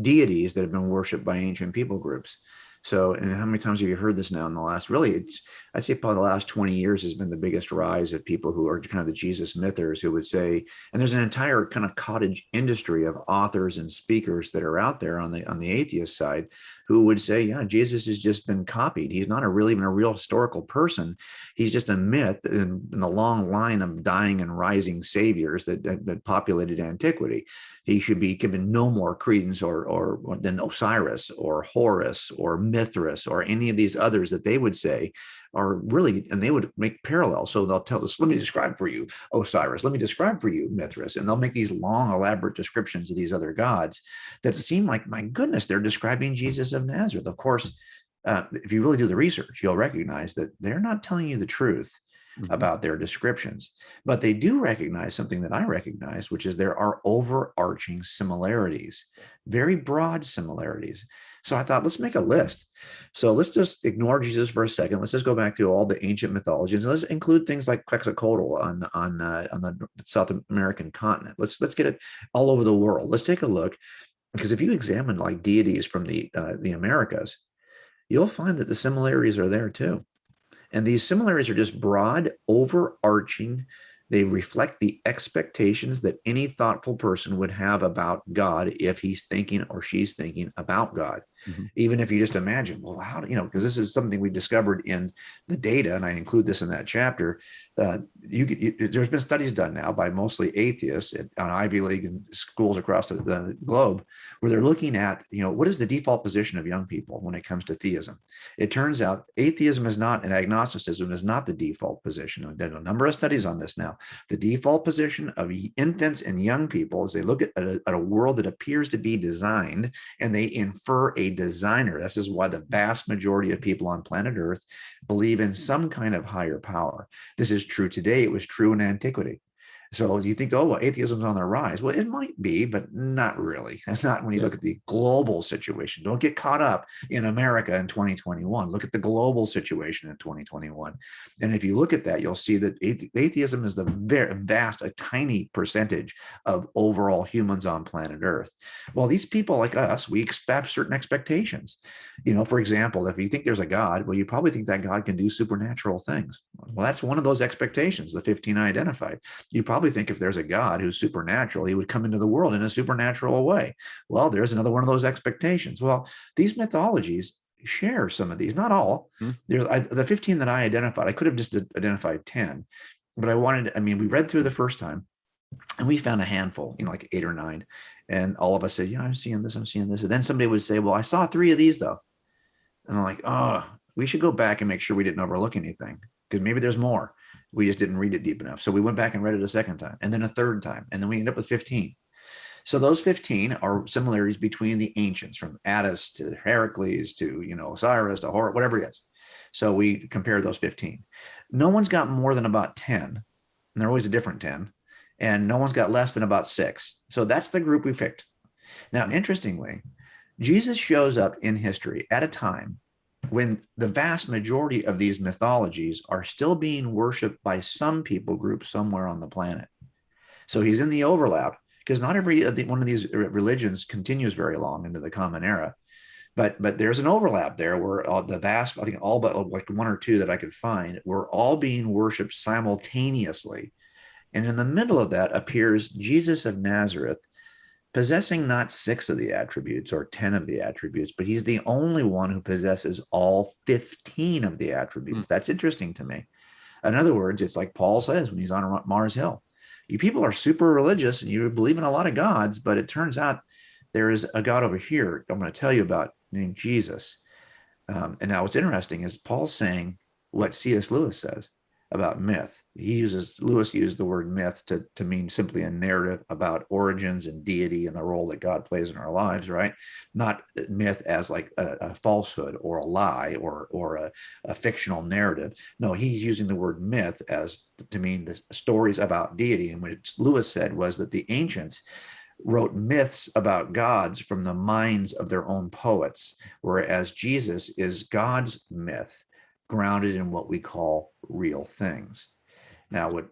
deities that have been worshipped by ancient people groups. So, and how many times have you heard this now in the last, really, I'd say probably the last 20 years has been the biggest rise of people who are kind of the Jesus mythers, who would say, and there's an entire kind of cottage industry of authors and speakers that are out there on the atheist side, who would say, yeah, Jesus has just been copied. He's not even a real historical person. He's just a myth in the long line of dying and rising saviors that populated antiquity. He should be given no more credence or than Osiris or Horus or Mithras or any of these others that they would say are really, and they would make parallels. So they'll tell us, let me describe for you Osiris, let me describe for you Mithras. And they'll make these long, elaborate descriptions of these other gods that seem like, my goodness, they're describing Jesus of Nazareth. Of course, if you really do the research, you'll recognize that they're not telling you the truth about their descriptions, but they do recognize something that I recognize, which is there are overarching similarities, very broad similarities. So I thought, let's make a list. So let's just ignore Jesus for a second. Let's just go back to all the ancient mythologies. Let's include things like Quetzalcoatl on the South American continent. Let's get it all over the world. Let's take a look, because if you examine like deities from the Americas, you'll find that the similarities are there too. And these similarities are just broad, overarching. They reflect the expectations that any thoughtful person would have about God if he's thinking or she's thinking about God. Even if you just imagine, well, how do because this is something we discovered in the data, and I include this in that chapter. There's been studies done now by mostly atheists on Ivy League and schools across the globe, where they're looking at, what is the default position of young people when it comes to theism? It turns out atheism is not, and agnosticism is not the default position. There's a number of studies on this now. The default position of infants and young people is they look at a world that appears to be designed, and they infer a designer. This is why the vast majority of people on planet Earth believe in some kind of higher power. This is true today. It was true in antiquity. So you think, oh, well, atheism's on the rise. Well, it might be, but not really. That's not when you look at the global situation. Don't get caught up in America in 2021. Look at the global situation in 2021. And if you look at that, you'll see that atheism is the very vast, a tiny percentage of overall humans on planet Earth. Well, these people like us, we have certain expectations. For example, if you think there's a God, well, you probably think that God can do supernatural things. Well, that's one of those expectations, the 15 I identified. You probably think if there's a God who's supernatural, he would come into the world in a supernatural way. Well, there's another one of those expectations. Well, these mythologies share some of these, not all. The 15 that I identified, I could have just identified 10, but we read through the first time and we found a handful, like 8 or 9. And all of us said, yeah, I'm seeing this. And then somebody would say, well, I saw 3 of these though. And I'm like, oh, we should go back and make sure we didn't overlook anything, because maybe there's more. We just didn't read it deep enough. So we went back and read it a second time, and then a third time, and then we ended up with 15. So those 15 are similarities between the ancients, from Attis to Heracles to Osiris to Horus, whatever it is. So we compared those 15. No one's got more than about 10, and they're always a different 10, and no one's got less than about 6. So that's the group we picked. Now, interestingly, Jesus shows up in history at a time when the vast majority of these mythologies are still being worshipped by some people group somewhere on the planet. So he's in the overlap, because not every one of these religions continues very long into the Common Era. But there's an overlap there where the vast, I think all but like 1 or 2 that I could find, were all being worshipped simultaneously. And in the middle of that appears Jesus of Nazareth, possessing not 6 of the attributes or 10 of the attributes, but he's the only one who possesses all 15 of the attributes. That's interesting to me. In other words, it's like Paul says when he's on Mars Hill. You people are super religious and you believe in a lot of gods, but it turns out there is a God over here I'm going to tell you about, named Jesus. And now what's interesting is Paul's saying what C.S. Lewis says. about myth. Lewis used the word myth to mean simply a narrative about origins and deity and the role that God plays in our lives, right? Not myth as like a falsehood or a lie or a fictional narrative. No, he's using the word myth as to mean the stories about deity. And what Lewis said was that the ancients wrote myths about gods from the minds of their own poets, whereas Jesus is God's myth, grounded in what we call real things. Now, what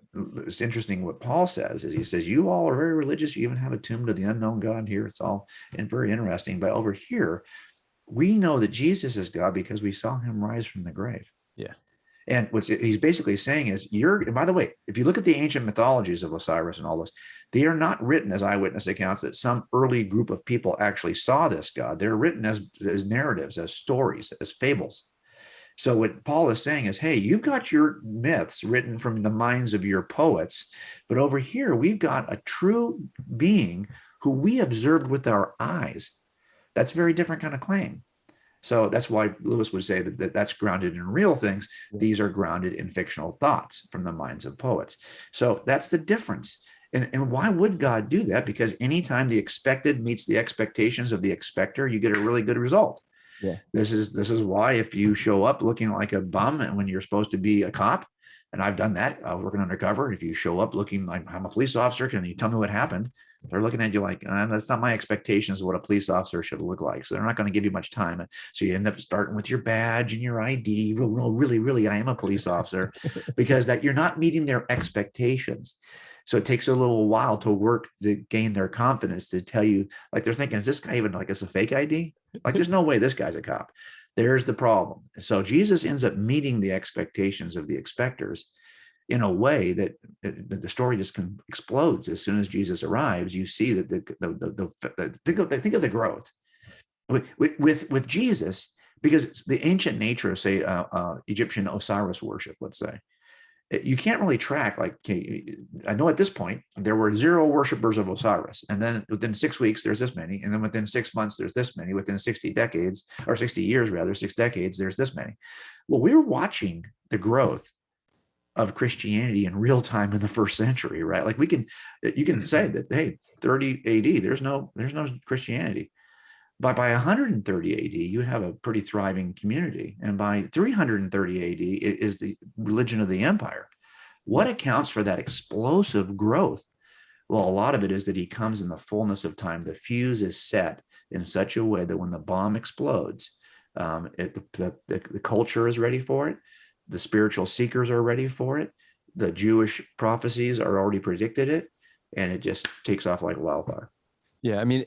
is interesting, what Paul says is he says, you all are very religious. You even have a tomb to the unknown God here. It's all very interesting. But over here, we know that Jesus is God because we saw him rise from the grave. Yeah. And what he's basically saying is, by the way, if you look at the ancient mythologies of Osiris and all this, they are not written as eyewitness accounts that some early group of people actually saw this God. They're written as narratives, as stories, as fables. So what Paul is saying is, hey, you've got your myths written from the minds of your poets, but over here, we've got a true being who we observed with our eyes. That's a very different kind of claim. So that's why Lewis would say that that's grounded in real things. These are grounded in fictional thoughts from the minds of poets. So that's the difference. And why would God do that? Because anytime the expected meets the expectations of the expector, you get a really good result. Yeah. This is why if you show up looking like a bum and when you're supposed to be a cop, and I've done that, working undercover, if you show up looking like I'm a police officer, can you tell me what happened? They're looking at you like, that's not my expectations of what a police officer should look like. So they're not going to give you much time. So you end up starting with your badge and your ID. No, really, I am a police officer, because that you're not meeting their expectations. So it takes a little while to work to gain their confidence to tell you, like they're thinking, is this guy even like it's a fake ID? Like there's no way this guy's a cop. There's the problem. So Jesus ends up meeting the expectations of the expectors in a way that the story just explodes. As soon as Jesus arrives, you see that think of the growth with Jesus, because it's the ancient nature of, say, Egyptian Osiris worship, let's say. You can't really track, like, I know at this point there were 0 worshipers of Osiris, and then within 6 weeks there's this many, and then within 6 months there's this many, within 60 decades, or 60 years rather, 6 decades, there's this many. Well, we were watching the growth of Christianity in real time in the first century, right? Like you can say that, hey, 30 AD, there's no Christianity. But by 130 AD, you have a pretty thriving community. And by 330 AD, it is the religion of the empire. What accounts for that explosive growth? Well, a lot of it is that he comes in the fullness of time. The fuse is set in such a way that when the bomb explodes, the culture is ready for it. The spiritual seekers are ready for it. The Jewish prophecies are already predicted it. And it just takes off like wildfire. Yeah, I mean,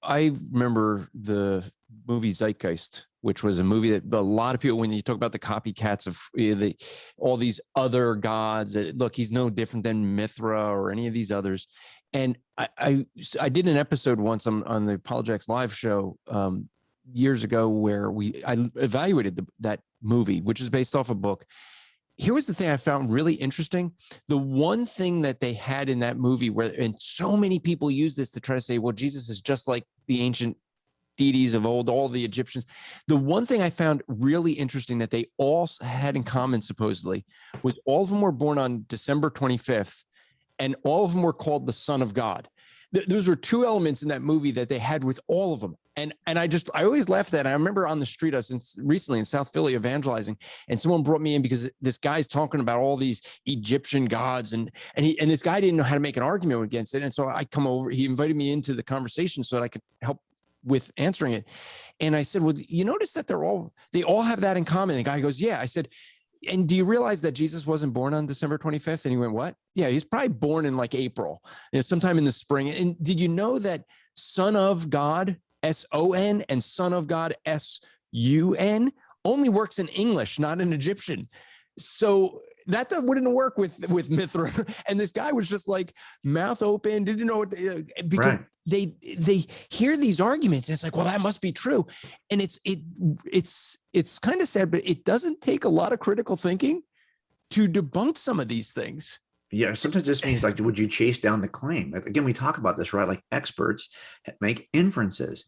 I remember the movie Zeitgeist, which was a movie that a lot of people, when you talk about the copycats of all these other gods, look, he's no different than Mithra or any of these others. And I did an episode once on the Apologetics Live show years ago where I evaluated that movie, which is based off a book. Here was the thing I found really interesting. The one thing that they had in that movie and so many people use this to try to say, well, Jesus is just like the ancient deities of old, all the Egyptians. The one thing I found really interesting that they all had in common, supposedly, was all of them were born on December 25th, and all of them were called the Son of God. Those were 2 elements in that movie that they had with all of them. And I always laughed at that. I remember on the street, I was recently in South Philly evangelizing, and someone brought me in because this guy's talking about all these Egyptian gods, and this guy didn't know how to make an argument against it. And so I come over, he invited me into the conversation so that I could help with answering it. And I said, well, you notice that they all have that in common. And the guy goes, yeah. I said, and do you realize that Jesus wasn't born on December 25th? And he went, what? Yeah, he's probably born in like April, sometime in the spring. And did you know that Son of God, S-O-N, and Son of God, S-U-N, only works in English, not in Egyptian? So that wouldn't work with Mithra. And this guy was just like mouth open, didn't know what because right. They hear these arguments and it's like, well, that must be true. And it's kind of sad, but it doesn't take a lot of critical thinking to debunk some of these things. Yeah, sometimes this means, like, would you chase down the claim? Again, we talk about this, right? Like, experts make inferences.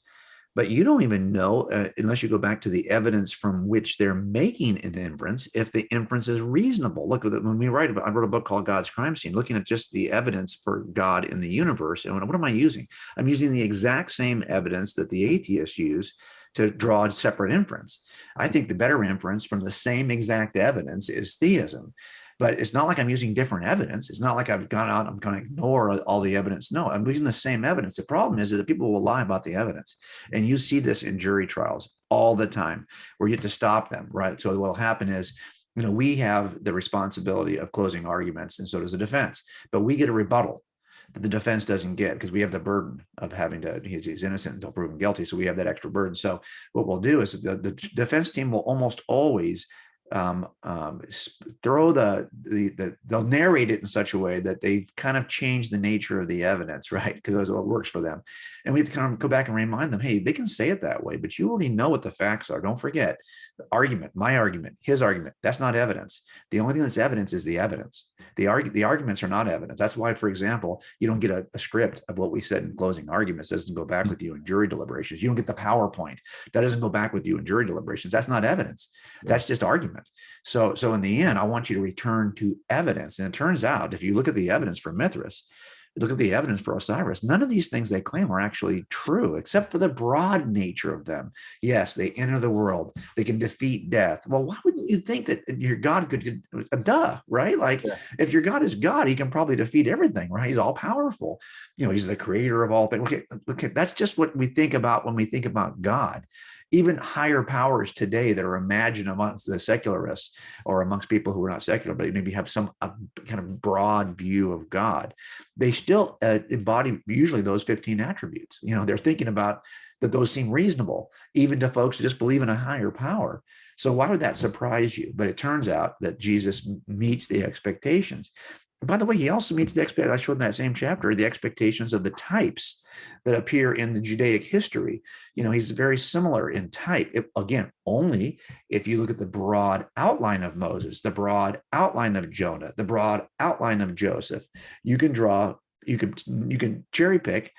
But you don't even know, unless you go back to the evidence from which they're making an inference, if the inference is reasonable. Look, when we write about, I wrote a book called God's Crime Scene, looking at just the evidence for God in the universe. And what am I using? I'm using the exact same evidence that the atheists use to draw a separate inference. I think the better inference from the same exact evidence is theism. But it's not like I'm using different evidence. It's not like I've gone out, I'm going to ignore all the evidence. No, I'm using the same evidence. The problem is that people will lie about the evidence. And you see this in jury trials all the time, where you have to stop them, right? So what will happen is, we have the responsibility of closing arguments, and so does the defense. But we get a rebuttal that the defense doesn't get, because we have the burden of having to, he's innocent until proven guilty. So we have that extra burden. So what we'll do is the defense team will almost always throw they'll narrate it in such a way that they've kind of changed the nature of the evidence, right? Because that's what works for them. And we have to kind of go back and remind them, hey, they can say it that way, but you already know what the facts are. Don't forget the argument, my argument, his argument. That's not evidence. The only thing that's evidence is the evidence. The arguments are not evidence. That's why, for example, you don't get a script of what we said in closing arguments. That doesn't go back with you in jury deliberations. You don't get the PowerPoint. That doesn't go back with you in jury deliberations. That's not evidence. That's just argument. So in the end, I want you to return to evidence. And it turns out, if you look at the evidence for Mithras, look at the evidence for Osiris, none of these things they claim are actually true, except for the broad nature of them. Yes, they enter the world. They can defeat death. Well, why wouldn't you think that your God could, right? Like, if your God is God, he can probably defeat everything, right? He's all powerful. He's the creator of all things. Okay, that's just what we think about when we think about God. Even higher powers today that are imagined amongst the secularists, or amongst people who are not secular, but maybe have some kind of broad view of God, they still embody usually those 15 attributes. They're thinking about that those seem reasonable, even to folks who just believe in a higher power. So why would that surprise you? But it turns out that Jesus meets the expectations. By the way, he also meets the expectations. I showed in that same chapter the expectations of the types that appear in the Judaic history. He's very similar in type. Again, only if you look at the broad outline of Moses, the broad outline of Jonah, the broad outline of Joseph, you can cherry pick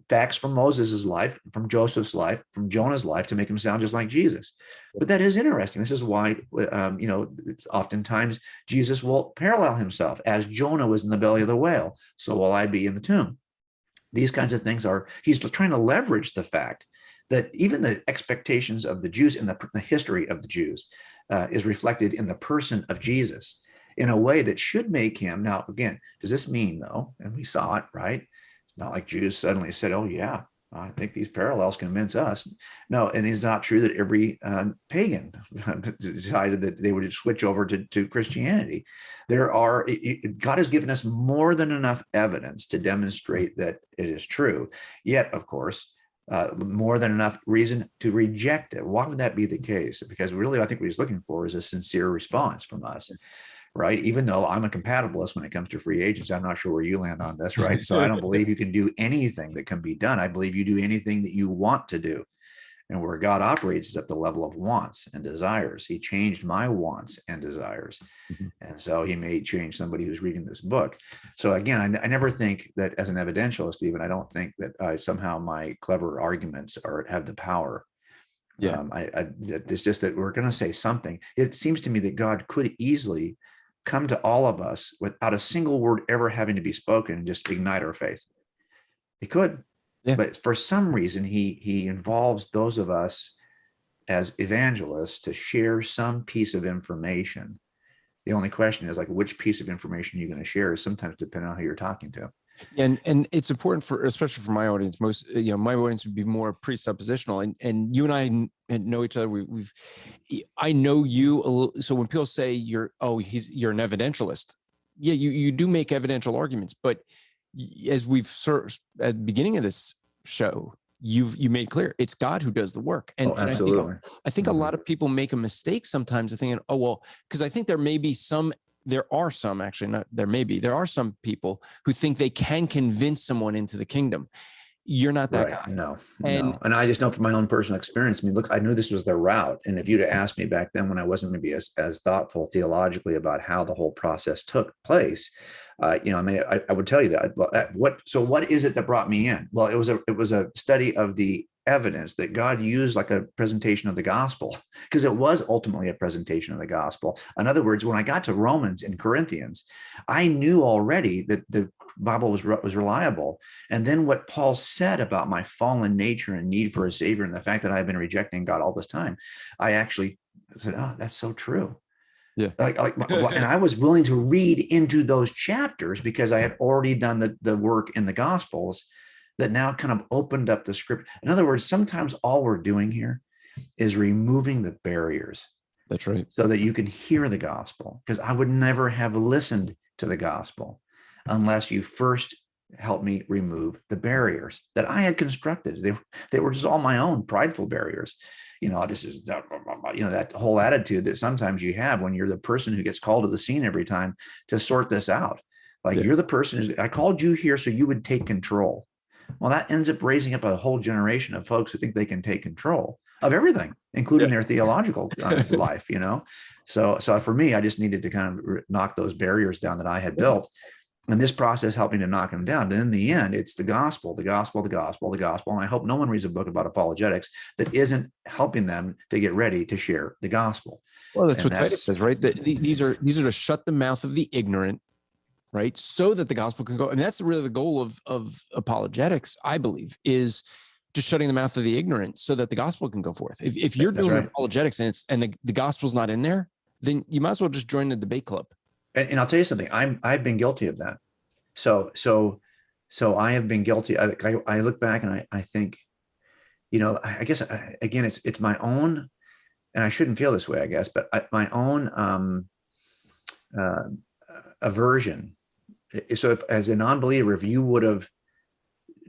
facts from Moses's life, from Joseph's life, from Jonah's life to make him sound just like Jesus. But that is interesting. This is why, oftentimes Jesus will parallel himself. As Jonah was in the belly of the whale, so will I be in the tomb. These kinds of things he's trying to leverage the fact that even the expectations of the Jews in the history of the Jews is reflected in the person of Jesus in a way that should make him. Now, again, does this mean, though, and we saw it, right? It's not like Jews suddenly said, oh, yeah, I think these parallels convince us. No, and it's not true that every pagan decided that they would switch over to Christianity. God has given us more than enough evidence to demonstrate that it is true. Yet, of course, more than enough reason to reject it. Why would that be the case? Because really, I think what he's looking for is a sincere response from us. Right. Even though I'm a compatibilist when it comes to free agents, I'm not sure where you land on this. Right. So I don't believe you can do anything that can be done. I believe you do anything that you want to do. And where God operates is at the level of wants and desires. He changed my wants and desires. Mm-hmm. And so he may change somebody who's reading this book. So again, I never think that as an evidentialist, even, I don't think that somehow my clever arguments have the power. Yeah. It's just that we're going to say something. It seems to me that God could easily come to all of us without a single word ever having to be spoken and just ignite our faith. He could, but for some reason, he involves those of us as evangelists to share some piece of information. The only question is, like, which piece of information you're going to share is sometimes depending on who you're talking to. And it's important especially for my audience. My audience would be more presuppositional, and you and I know each other. I know you a little, so when people say you're an evidentialist, yeah, you do make evidential arguments, but as we've searched at the beginning of this show, you made clear it's God who does the work. And, absolutely. And I think a lot of people make a mistake sometimes of thinking, because I think there are some people who think they can convince someone into the kingdom. You're not that guy. No. And I just know from my own personal experience, look, I knew this was their route. And if you'd have asked me back then when I wasn't maybe as thoughtful theologically about how the whole process took place, I would tell you that. What is it that brought me in? Well, it was a study of the evidence that God used like a presentation of the gospel, because it was ultimately a presentation of the gospel. In other words, when I got to Romans and Corinthians, I knew already that the Bible was reliable. And then what Paul said about my fallen nature and need for a savior, and the fact that I've been rejecting God all this time, I actually said, oh, that's so true. Yeah. And I was willing to read into those chapters because I had already done the work in the Gospels that now kind of opened up the script. In other words, sometimes all we're doing here is removing the barriers. That's right. So that you can hear the gospel, because I would never have listened to the gospel unless you first helped me remove the barriers that I had constructed. They were just all my own prideful barriers. This is, that whole attitude that sometimes you have when you're the person who gets called to the scene every time to sort this out. Like, you're the person I called you here so you would take control. Well, that ends up raising up a whole generation of folks who think they can take control of everything, including their theological life, So for me, I just needed to kind of knock those barriers down that I had built. And this process helped me to knock them down. But in the end, it's the gospel, the gospel, the gospel, the gospel. And I hope no one reads a book about apologetics that isn't helping them to get ready to share the gospel. Well, that's what Titus says, right? These are to shut the mouth of the ignorant, right? So that the gospel can go. And that's really the goal of apologetics, I believe, is just shutting the mouth of the ignorant so that the gospel can go forth. If you're doing apologetics and the gospel's not in there, then you might as well just join the debate club. And I'll tell you something, I've been guilty of that. So I have been guilty. I look back and I think, I guess, again, it's my own, and I shouldn't feel this way, I guess, but my own aversion. So if, as a non-believer, if you would have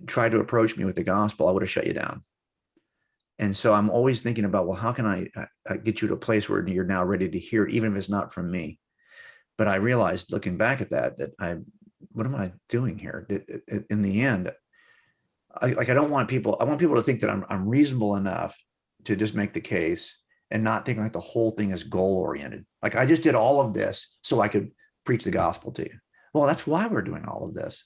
tried to approach me with the gospel, I would have shut you down. And so I'm always thinking about, well, how can I get you to a place where you're now ready to hear it, even if it's not from me? But I realized, looking back at that what am I doing here? In the end, I want people to think that I'm reasonable enough to just make the case and not think like the whole thing is goal oriented. Like, I just did all of this so I could preach the gospel to you. Well, that's why we're doing all of this.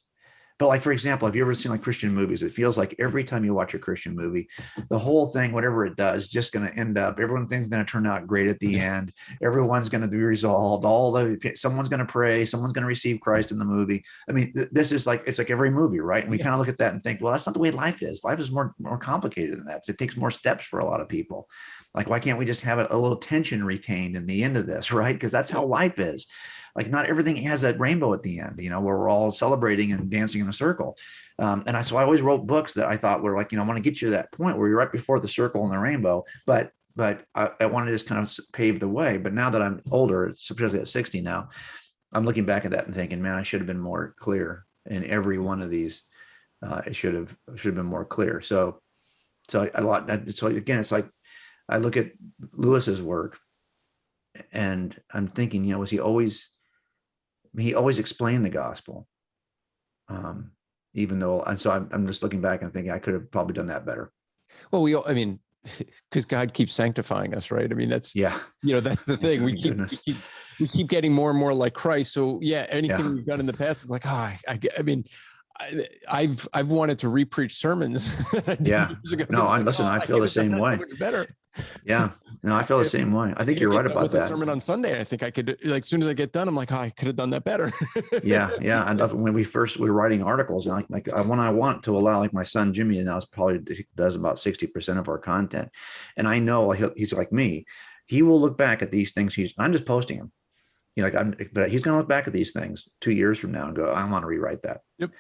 But like, for example, have you ever seen like Christian movies? It feels like every time you watch a Christian movie, the whole thing, whatever it does, is just going to end up, everything's going to turn out great at the end. Everyone's going to be resolved. Someone's going to pray. Someone's going to receive Christ in the movie. I mean, this is like, it's like every movie, right? And we kind of look at that and think, well, that's not the way life is. Life is more complicated than that. So it takes more steps for a lot of people. Like, why can't we just have a little tension retained in the end of this, right? Because that's how life is. Like, not everything has a rainbow at the end, where we're all celebrating and dancing in a circle. So I always wrote books that I thought were like, I want to get you to that point where you're right before the circle and the rainbow, but I wanted to just kind of pave the way. But now that I'm older, especially at 60 now, I'm looking back at that and thinking, man, I should have been more clear in every one of these. It should have been more clear. So again, it's like, I look at Lewis's work and I'm thinking, was he always explained the gospel, even though, and so I'm just looking back and thinking I could have probably done that better. Well, because God keeps sanctifying us, right? I mean, that's that's the thing. We keep getting more and more like Christ. So anything we've done in the past is like, I've wanted to re-preach sermons. Years ago. No, I feel the same way. Better. Yeah. No, I feel the same way. I think you're right about that. Sermon on Sunday, I think I could, like, as soon as I get done, I'm like, I could have done that better. Yeah. I love when we were writing articles, and like when I want to allow, like, my son Jimmy now does about 60% of our content, and I know he's like me. He will look back at these things. I'm just posting them, but he's going to look back at these things 2 years from now and go, I want to rewrite that. Yep.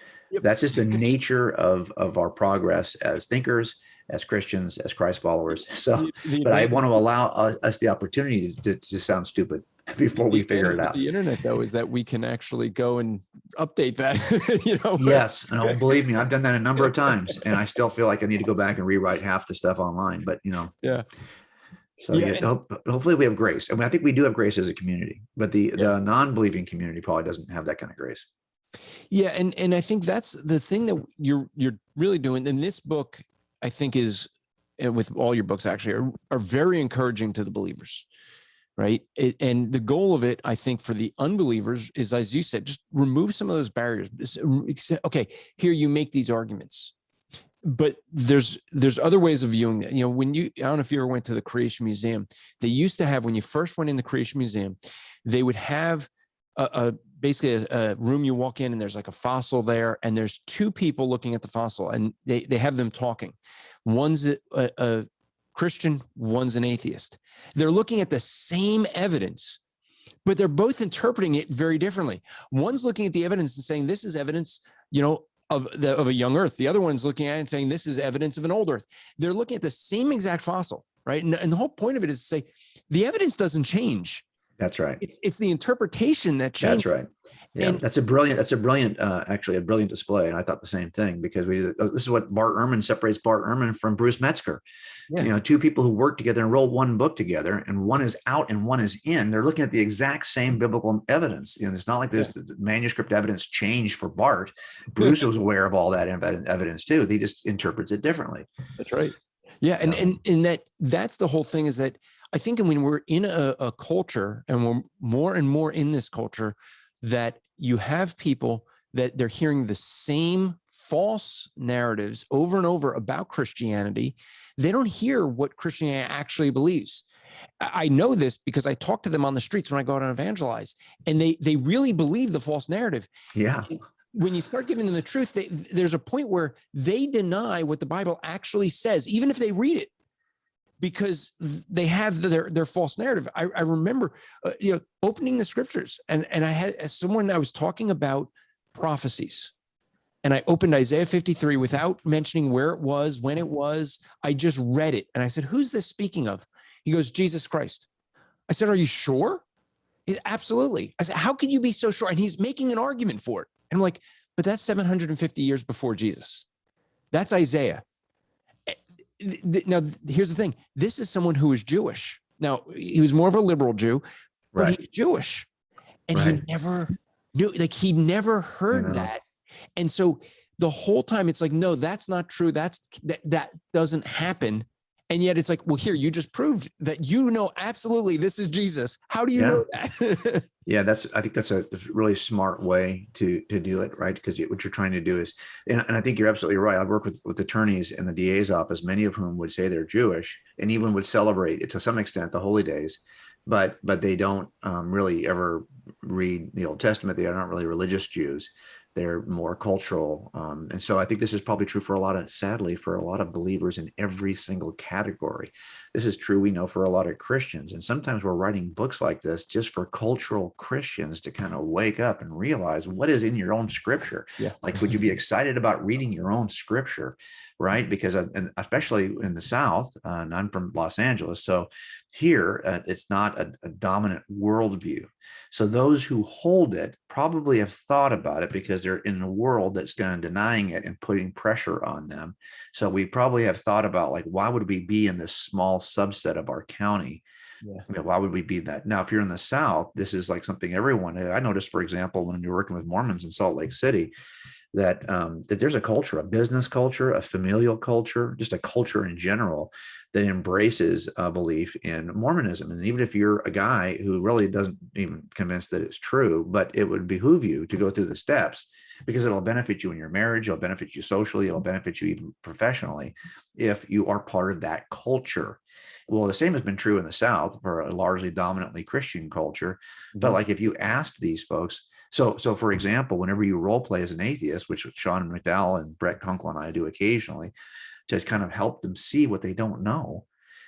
That's just the nature of our progress as thinkers, as Christians, as Christ followers. So, but I want to allow us the opportunity to sound stupid before we figure it out. The internet, though, is that we can actually go and update that. Yes, and believe me, I've done that a number of times, and I still feel like I need to go back and rewrite half the stuff online. But yeah. So hopefully we have grace. I mean, I think we do have grace as a community, but the non-believing community probably doesn't have that kind of grace. Yeah, and I think that's the thing that you're really doing in this book. I think is, and with all your books actually, are very encouraging to the believers, right? And the goal of it, I think, for the unbelievers is, as you said, just remove some of those barriers. Okay, here you make these arguments, But there's other ways of viewing that. When I don't know if you ever went to the Creation Museum, they used to have, when you first went in the Creation Museum, they would have basically a room you walk in and there's like a fossil there, and there's two people looking at the fossil, and they have them talking. One's a Christian, one's an atheist. They're looking at the same evidence, but they're both interpreting it very differently. One's looking at the evidence and saying, this is evidence, of a young earth. The other one's looking at it and saying, this is evidence of an old earth. They're looking at the same exact fossil, right? And the whole point of it is to say, the evidence doesn't change. That's right. It's the interpretation that changes. That's right. Yeah, that's a brilliant, actually a brilliant display. And I thought the same thing, because this is what Bart Ehrman separates Bart Ehrman from Bruce Metzger. Yeah. Two people who work together and wrote one book together, and one is out and one is in. They're looking at the exact same biblical evidence. It's not like this manuscript evidence changed for Bart. Bruce was aware of all that evidence too. He just interprets it differently. That's right. Yeah. And that's the whole thing, is that I think when we're in a culture, and we're more and more in this culture, that you have people that they're hearing the same false narratives over and over about Christianity. They don't hear what Christianity actually believes. I know this because I talk to them on the streets when I go out and evangelize, and they really believe the false narrative. Yeah. When you start giving them the truth, there's a point where they deny what the Bible actually says, even if they read it, because they have their false narrative. I remember, opening the scriptures, and I had someone, I was talking about prophecies, and I opened Isaiah 53 without mentioning where it was, when it was. I just read it, and I said, "Who's this speaking of?" He goes, "Jesus Christ." I said, "Are you sure?" He said, "Absolutely." I said, "How can you be so sure?" And he's making an argument for it. And I'm like, "But that's 750 years before Jesus. That's Isaiah." Now, here's the thing. This is someone who is Jewish. Now, he was more of a liberal Jew, but Right. he's Jewish. And he never knew, he never heard that. And so the whole time it's like, no, that's not true. That doesn't happen. And yet it's like, well, here, you just proved that absolutely this is Jesus. How do you know that? Yeah, I think that's a really smart way to do it, right? Because what you're trying to do is, and I think you're absolutely right. I work with attorneys in the DA's office, many of whom would say they're Jewish, and even would celebrate it to some extent, the holy days, but they don't really ever read the Old Testament. They are not really religious Jews. They're more cultural. And so I think this is probably true sadly, for a lot of believers in every single category. This is true, we know, for a lot of Christians. And sometimes we're writing books like this just for cultural Christians to kind of wake up and realize what is in your own scripture. Yeah. Like, would you be excited about reading your own scripture? Right? Because, and especially in the South, and I'm from Los Angeles, so here it's not a dominant worldview. So those who hold it probably have thought about it, because they're in a world that's kind of denying it and putting pressure on them. So we probably have thought about, like, why would we be in this small subset of our county? Yeah. I mean, why would we be that? Now, if you're in the South, this is like something everyone. I noticed, for example, when you're working with Mormons in Salt Lake City, that there's a culture, a business culture, a familial culture, just a culture in general that embraces a belief in Mormonism. And even if you're a guy who really doesn't even convinced that it's true, but it would behoove you to go through the steps, because it'll benefit you in your marriage, it'll benefit you socially, it'll benefit you even professionally if you are part of that culture. Well, the same has been true in the South for a largely dominantly Christian culture. But like, if you asked these folks, so for example, whenever you role play as an atheist, which Sean McDowell and Brett Kunkel and I do occasionally, to kind of help them see what they don't know,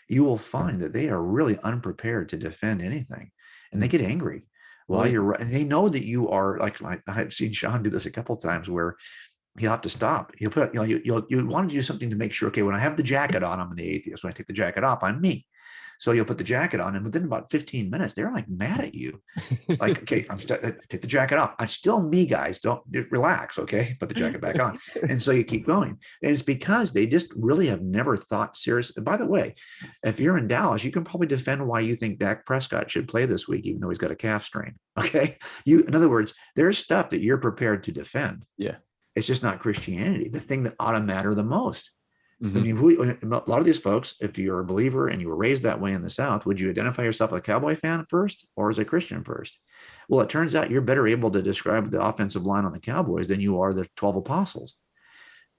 you will find that they are really unprepared to defend anything, and they get angry. Well, you're right, and they know that you are, like, I've seen Sean do this a couple of times, where he'll have to stop. He'll put, you want to do something to make sure, okay, when I have the jacket on, I'm an atheist. When I take the jacket off, I'm me. So you'll put the jacket on, and within about 15 minutes, they're like mad at you. Like, okay, take the jacket off. I'm still me, guys. Don't relax. Okay. Put the jacket back on. And so you keep going. And it's because they just really have never thought seriously. By the way, if you're in Dallas, you can probably defend why you think Dak Prescott should play this week, even though he's got a calf strain. Okay. In other words, there's stuff that you're prepared to defend. Yeah. It's just not Christianity, the thing that ought to matter the most. Mm-hmm. I mean, a lot of these folks, if you're a believer and you were raised that way in the South, would you identify yourself as a Cowboy fan first or as a Christian first? Well, it turns out you're better able to describe the offensive line on the Cowboys than you are the 12 apostles.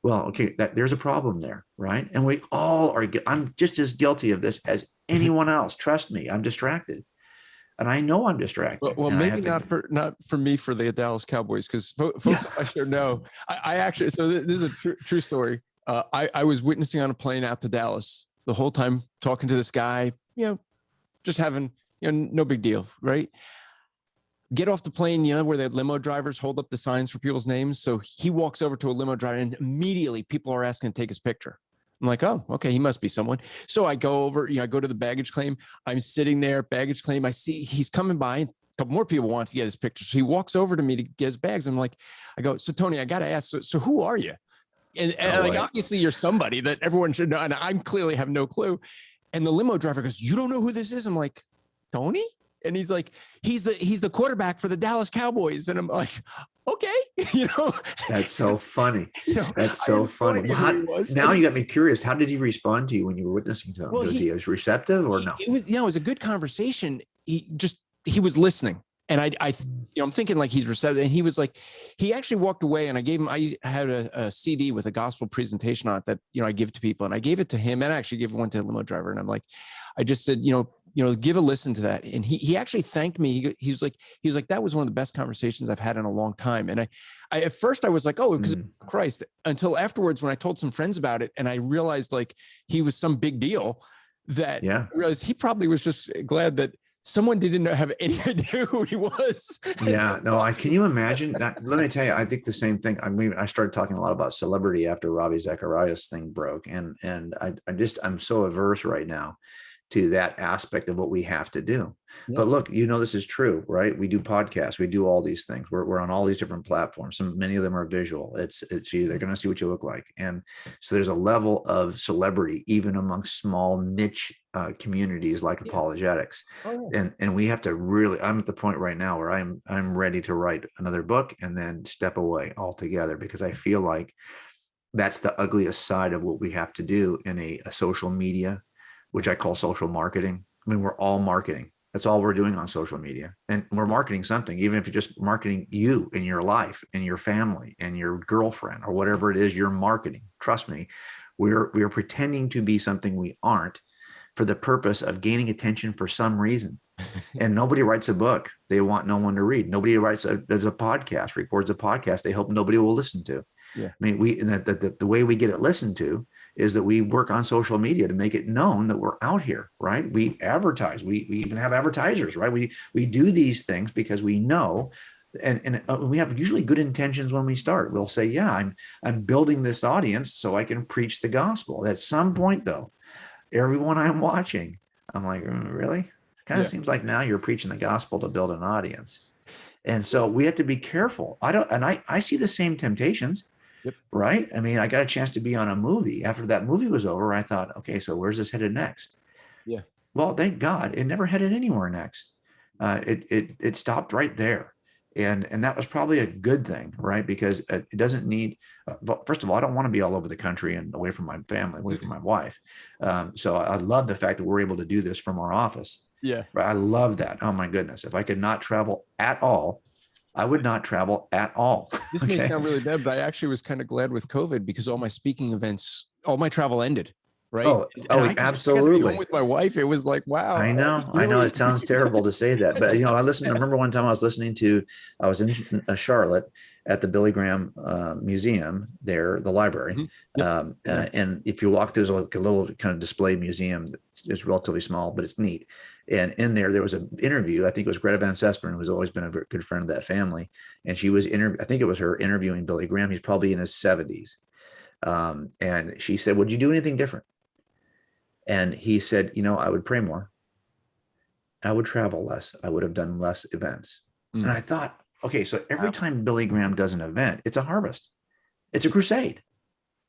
Well, okay, there's a problem there, right? And we all are. I'm just as guilty of this as anyone else. Trust me, I'm distracted, and I know I'm distracted. Well, and I maybe have to, not for me for the Dallas Cowboys, because folks yeah. I should know. I actually, so this is a true story. I was witnessing on a plane out to Dallas the whole time, talking to this guy, just having, no big deal, right? Get off the plane, where the limo drivers hold up the signs for people's names. So he walks over to a limo driver and immediately people are asking to take his picture. I'm like, oh, okay, he must be someone. So I go over, I go to the baggage claim. I'm sitting there, baggage claim. I see he's coming by. A couple more people want to get his picture. So he walks over to me to get his bags. I'm like, I go, so Tony, I got to ask, so who are you? And like, obviously you're somebody that everyone should know. And I clearly have no clue. And the limo driver goes, you don't know who this is? I'm like, Tony? And he's like, he's the quarterback for the Dallas Cowboys. And I'm like, okay, That's so funny. That's so funny. Now you got me curious. How did he respond to you when you were witnessing to him? Well, was he as receptive or no? It was a good conversation. He was listening. And I'm thinking like he's receptive. And he was like, he actually walked away and I had a CD with a gospel presentation on it that, I give to people. And I gave it to him and I actually gave one to the limo driver. And I'm like, I just said, give a listen to that. And he actually thanked me. He was like, that was one of the best conversations I've had in a long time. And I at first I was like, oh, because of Christ, until afterwards, when I told some friends about it and I realized like he was some big deal, that I realized he probably was just glad that someone didn't have any idea who he was. Yeah, no, can you imagine that? Let me tell you, I think the same thing. I mean, I started talking a lot about celebrity after Ravi Zacharias thing broke. And I'm so averse right now to that aspect of what we have to do. Yep. But look, this is true, right? We do podcasts, we do all these things. We're on all these different platforms. Many of them are visual. It's they're going to see what you look like. And so there's a level of celebrity, even amongst small niche communities like apologetics. Oh, yeah. And we have to really, I'm at the point right now where I'm ready to write another book and then step away altogether, because I feel like that's the ugliest side of what we have to do in a social media, which I call social marketing. I mean, we're all marketing. That's all we're doing on social media. And we're marketing something, even if you're just marketing you and your life and your family and your girlfriend or whatever it is you're marketing. Trust me, we're pretending to be something we aren't for the purpose of gaining attention for some reason. And nobody writes a book they want no one to read. Nobody there's a podcast, records a podcast they hope nobody will listen to. Yeah. I mean, the way we get it listened to is that we work on social media to make it known that we're out here, right? We advertise. We even have advertisers, right? We do these things because we know, and we have usually good intentions when we start. We'll say, yeah, I'm building this audience so I can preach the gospel. At some point, though, everyone I'm watching, I'm like, really? Kind of seems like now you're preaching the gospel to build an audience. And so we have to be careful. I see the same temptations. Yep. Right. I mean, I got a chance to be on a movie. After that movie was over, I thought, okay, so where's this headed next? Yeah. Well, thank God it never headed anywhere next. It stopped right there. And that was probably a good thing, right? Because it doesn't need, first of all, I don't want to be all over the country and away from my family, away from my wife. So I love the fact that we're able to do this from our office. Yeah. Right. I love that. Oh my goodness. If I could not travel at all, I would not travel at all. This may sound really bad, but I actually was kind of glad with COVID because all my speaking events, all my travel ended. Right. Oh, absolutely. With my wife, it was like, wow. I know it sounds terrible to say that, but I remember one time I was in Charlotte at the Billy Graham Museum there, the library. Mm-hmm. Yep. And if you walk through, there's a little kind of display museum. It's relatively small, but it's neat. And in there was an interview. I think it was Greta Van Susteren, who's always been a very good friend of that family. And she was I think it was her interviewing Billy Graham. He's probably in his 70s. And she said, would you do anything different? And he said, I would pray more. I would travel less. I would have done less events. Mm. And I thought, okay, so every time Billy Graham does an event, it's a harvest. It's a crusade.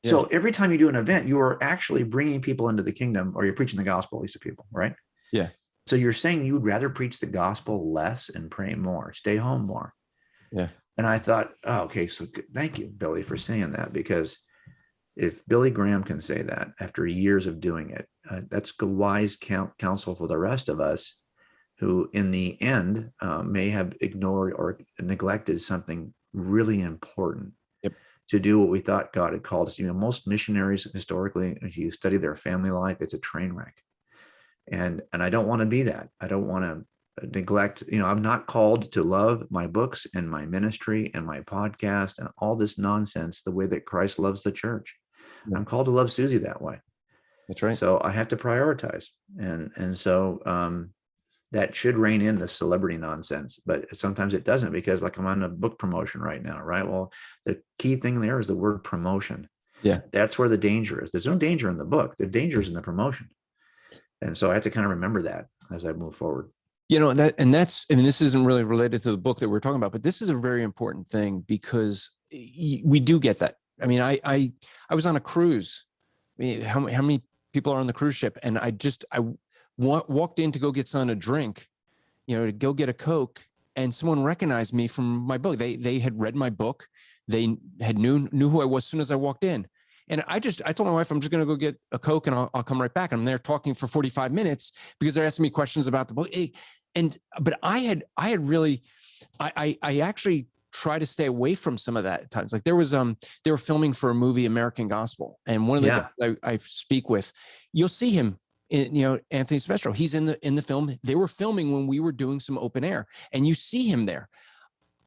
Yeah. So every time you do an event, you are actually bringing people into the kingdom, or you're preaching the gospel, at least to people, right? Yeah. So you're saying you would rather preach the gospel less and pray more, stay home more. Yeah. And I thought, oh, okay, so thank you, Billy, for saying that, because if Billy Graham can say that after years of doing it, that's good, wise counsel for the rest of us who in the end may have ignored or neglected something really important. Yep. to do what we thought God had called us. Most missionaries historically, if you study their family life, it's a train wreck. And I don't want to be that. I don't want to neglect, I'm not called to love my books and my ministry and my podcast and all this nonsense the way that Christ loves the church. Yeah. I'm called to love Susie that way. That's right. So I have to prioritize. And so that should rein in the celebrity nonsense, but sometimes it doesn't, because like I'm on a book promotion right now, right? Well, the key thing there is the word promotion. Yeah. That's where the danger is. There's no danger in the book. The danger is in the promotion. And so I have to kind of remember that as I move forward. This isn't really related to the book that we're talking about, but this is a very important thing, because we do get that. I mean, I was on a cruise. I mean, how many people are on the cruise ship? And I walked in to go get someone a drink, to go get a Coke, and someone recognized me from my book. They had read my book. They had knew who I was as soon as I walked in. And I told my wife, I'm just going to go get a Coke and I'll come right back. And I'm there talking for 45 minutes because they're asking me questions about the book. But I actually try to stay away from some of that at times. Like there was, they were filming for a movie, American Gospel. And one of the guys I speak with, you'll see him, Anthony Silvestro, he's in the film. They were filming when we were doing some open air, and you see him there.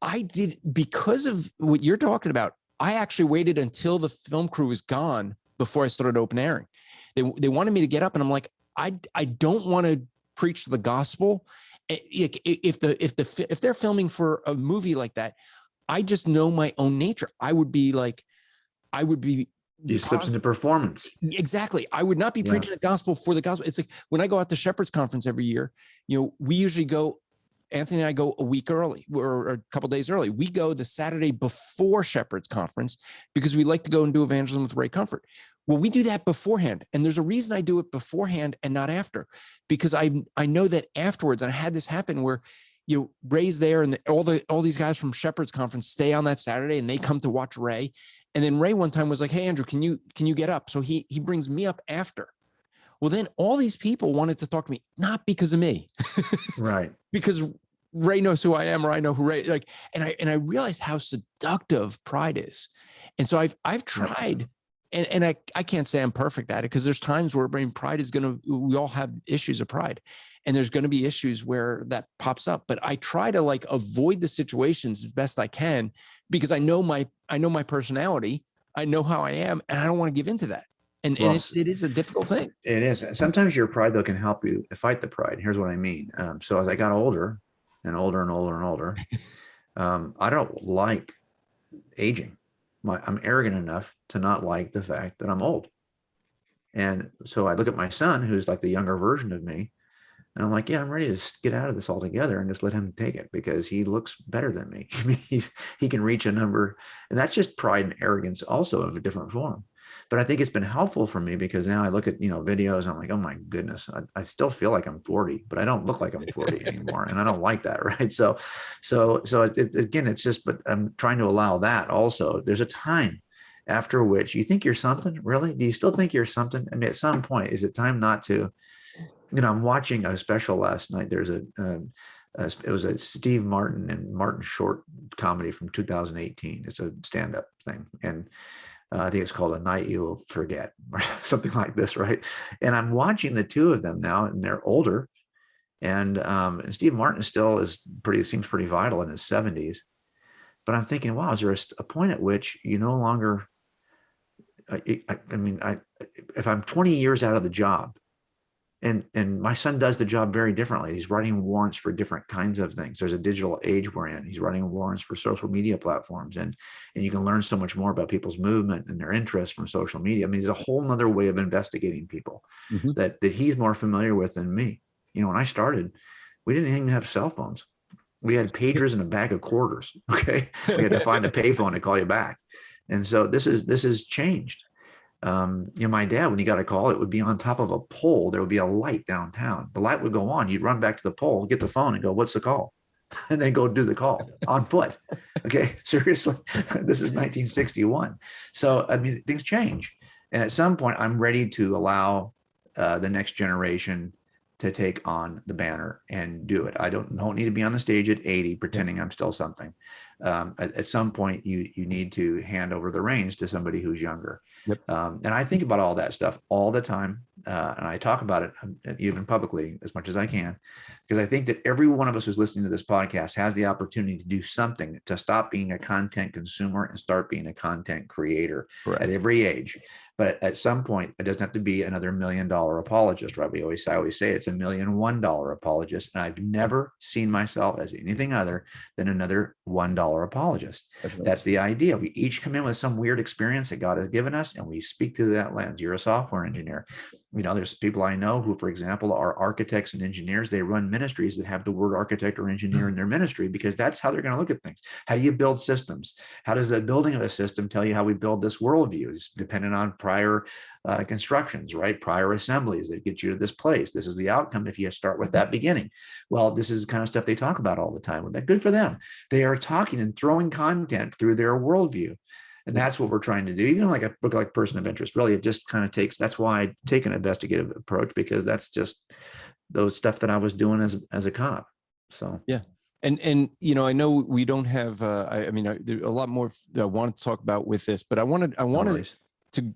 I did, because of what you're talking about, I actually waited until the film crew was gone before I started open airing. They wanted me to get up, and I'm like, I don't want to preach the gospel. If they're filming for a movie like that, I just know my own nature. You slips into performance. Exactly. I would not be preaching the gospel for the gospel. It's like when I go out to Shepherd's Conference every year, we usually go, Anthony and I go a week early or a couple days early. We go the Saturday before Shepherd's Conference because we like to go and do evangelism with Ray Comfort. Well, we do that beforehand. And there's a reason I do it beforehand and not after, because I know that afterwards, and I had this happen where, Ray's there and all these guys from Shepherd's Conference stay on that Saturday and they come to watch Ray. And then Ray one time was like, hey, Andrew, can you get up? So he brings me up after. Well, then all these people wanted to talk to me, not because of me. Right. Because Ray knows who I am, or I know who Ray, and I realized how seductive pride is. And so I've tried, and I can't say I'm perfect at it, because there's times where pride is we all have issues of pride, and there's going to be issues where that pops up. But I try to avoid the situations as best I can, because I know my personality, I know how I am, and I don't want to give into that. And it is a difficult thing. It is. Sometimes your pride, though, can help you fight the pride. Here's what I mean. So as I got older and older and older and older, I don't like aging. I'm arrogant enough to not like the fact that I'm old. And so I look at my son, who's like the younger version of me, and I'm like, yeah, I'm ready to get out of this altogether and just let him take it, because he looks better than me. I mean, he can reach a number, and that's just pride and arrogance also of a different form. But I think it's been helpful for me, because now I look at, videos and I'm like, oh my goodness, I still feel like I'm 40, but I don't look like I'm 40 anymore. And I don't like that. Right. So again, it's just, but I'm trying to allow that also. There's a time after which you think you're something. Really? Do you still think you're something? I mean, at some point, is it time not to, I'm watching a special last night. There's it was a Steve Martin and Martin Short comedy from 2018. It's a stand-up thing. And I think it's called A Night You Will Forget or something like this, right? And I'm watching the two of them now, and they're older. And Steve Martin seems pretty vital in his 70s. But I'm thinking, wow, is there a point at which you no longer? If I'm 20 years out of the job, and my son does the job very differently. He's writing warrants for different kinds of things. There's a digital age we're in. He's writing warrants for social media platforms, and you can learn so much more about people's movement and their interests from social media. I mean, there's a whole nother way of investigating people that he's more familiar with than me. When I started, we didn't even have cell phones. We had pagers and a bag of quarters. Okay. We had to find a payphone to call you back. And so this has changed. My dad, when he got a call, it would be on top of a pole. There would be a light downtown. The light would go on. You'd run back to the pole, get the phone and go, what's the call? And then go do the call on foot. Okay. Seriously. This is 1961. So, things change. And at some point I'm ready to allow the next generation to take on the banner and do it. I don't need to be on the stage at 80 pretending I'm still something. At some point, you need to hand over the reins to somebody who's younger. Yep. And I think about all that stuff all the time, and I talk about it even publicly as much as I can, because I think that every one of us who's listening to this podcast has the opportunity to do something to stop being a content consumer and start being a content creator. Correct. At every age. But at some point, it doesn't have to be another $1 million apologist, right? I always say it's $1 million $1 apologist. And I've never seen myself as anything other than another $1 apologist. That's the idea. We each come in with some weird experience that God has given us, and we speak through that lens. You're a software engineer. There's people I know who, for example, are architects and engineers. They run ministries that have the word architect or engineer in their ministry, because that's how they're going to look at things. How do you build systems? How does the building of a system tell you how we build this worldview? It's dependent on prior constructions, right? Prior assemblies that get you to this place. This is the outcome if you start with that beginning. Well, this is the kind of stuff they talk about all the time. Good for them. They are talking and throwing content through their worldview. And that's what we're trying to do. Even like a book like Person of Interest, really, it just kind of takes, that's why I take an investigative approach, because that's just those stuff that I was doing as a cop. So, yeah. And I know we don't have, there's a lot more that I wanted to talk about with this, but I wanted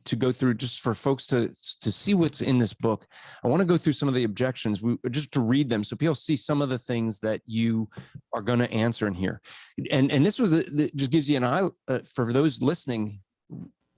to go through, just for folks to see what's in this book. I want to go through some of the objections, just to read them, so people see some of the things that you are going to answer in here. And this was just gives you an eye for those listening.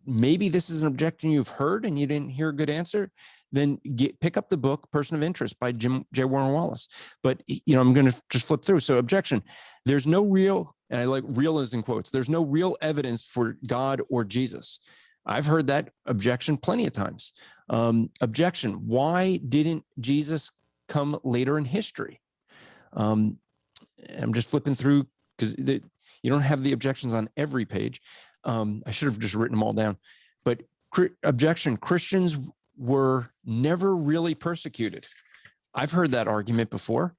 Maybe this is an objection you've heard and you didn't hear a good answer. Then pick up the book Person of Interest by J. Warner Wallace. But I'm going to just flip through. So objection: there's no real, and I like real as in quotes, there's no real evidence for God or Jesus. I've heard that objection plenty of times. Objection: why didn't Jesus come later in history? I'm just flipping through because you don't have the objections on every page. I should have just written them all down. But objection: Christians were never really persecuted. I've heard that argument before.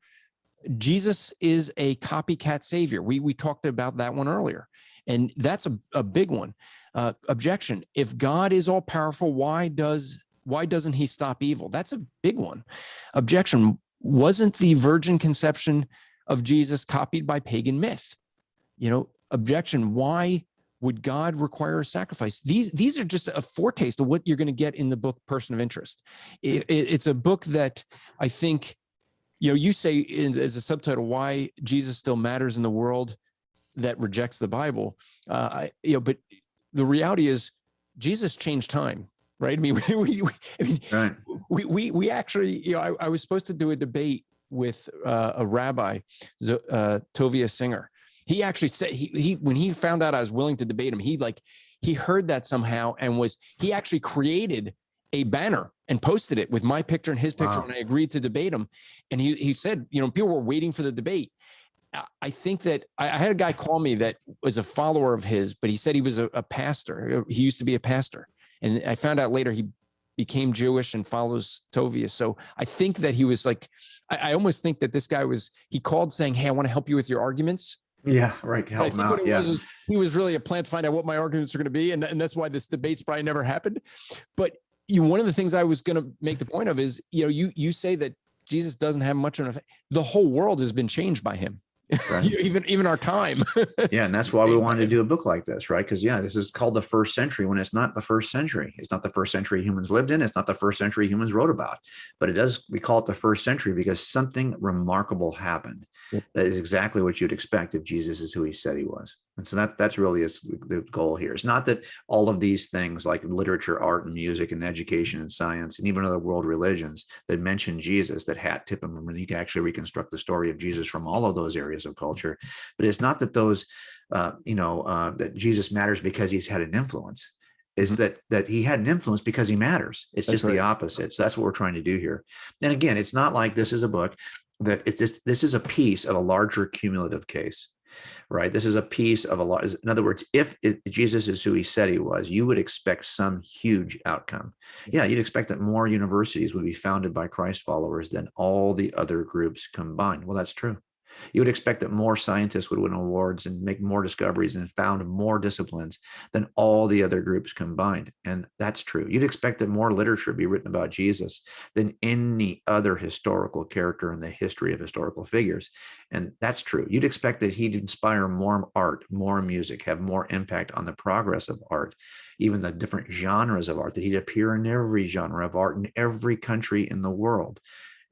Jesus is a copycat savior. We talked about that one earlier, and that's a big one. Objection: if God is all powerful, why doesn't he stop evil? That's a big one. Objection: wasn't the virgin conception of Jesus copied by pagan myth? Objection: why would God require a sacrifice? These are just a foretaste of what you're going to get in the book Person of Interest. It's a book that I think, you say as a subtitle, why Jesus still matters in the world that rejects the Bible. But the reality is Jesus changed time, right? I mean, we actually, I was supposed to do a debate with a rabbi, Tovia Singer. He actually said he when he found out I was willing to debate him, he heard that somehow and he actually created a banner and posted it with my picture and his picture. Wow. And I agreed to debate him. And he said, people were waiting for the debate. I think that I had a guy call me that was a follower of his, but he said he was a pastor. He used to be a pastor. And I found out later he became Jewish and follows Tovia. So I think that he was I almost think that this guy he called saying, hey, I want to help you with your arguments. Yeah, right. Help him out. Yeah. He was really a plan to find out what my arguments are going to be. And that's why this debate's probably never happened. But one of the things I was going to make the point of is, you say that Jesus doesn't have much of the whole world has been changed by him. Right. even our time. Yeah. And that's why we wanted to do a book like this, right? Because this is called the first century when it's not the first century. It's not the first century humans lived in. It's not the first century humans wrote about, but we call it the first century because something remarkable happened. Yep. That is exactly what you'd expect if Jesus is who he said he was. And so that's really the goal here. It's not that all of these things like literature, art, and music, and education and science, and even other world religions that mention Jesus, that hat tip him, and you can actually reconstruct the story of Jesus from all of those areas of culture. But it's not that those, that Jesus matters because he's had an influence. Is that he had an influence because he matters. It's just the opposite. So that's what we're trying to do here. And again, it's not like this is a book that this is a piece of a larger cumulative case. Right. This is a piece of a lot. In other words, if Jesus is who he said he was, you would expect some huge outcome. Yeah. You'd expect that more universities would be founded by Christ followers than all the other groups combined. Well, that's true. You would expect that more scientists would win awards and make more discoveries and found more disciplines than all the other groups combined. And that's true. You'd expect that more literature be written about Jesus than any other historical character in the history of historical figures. And that's true. You'd expect that he'd inspire more art, more music, have more impact on the progress of art, even the different genres of art, that he'd appear in every genre of art in every country in the world.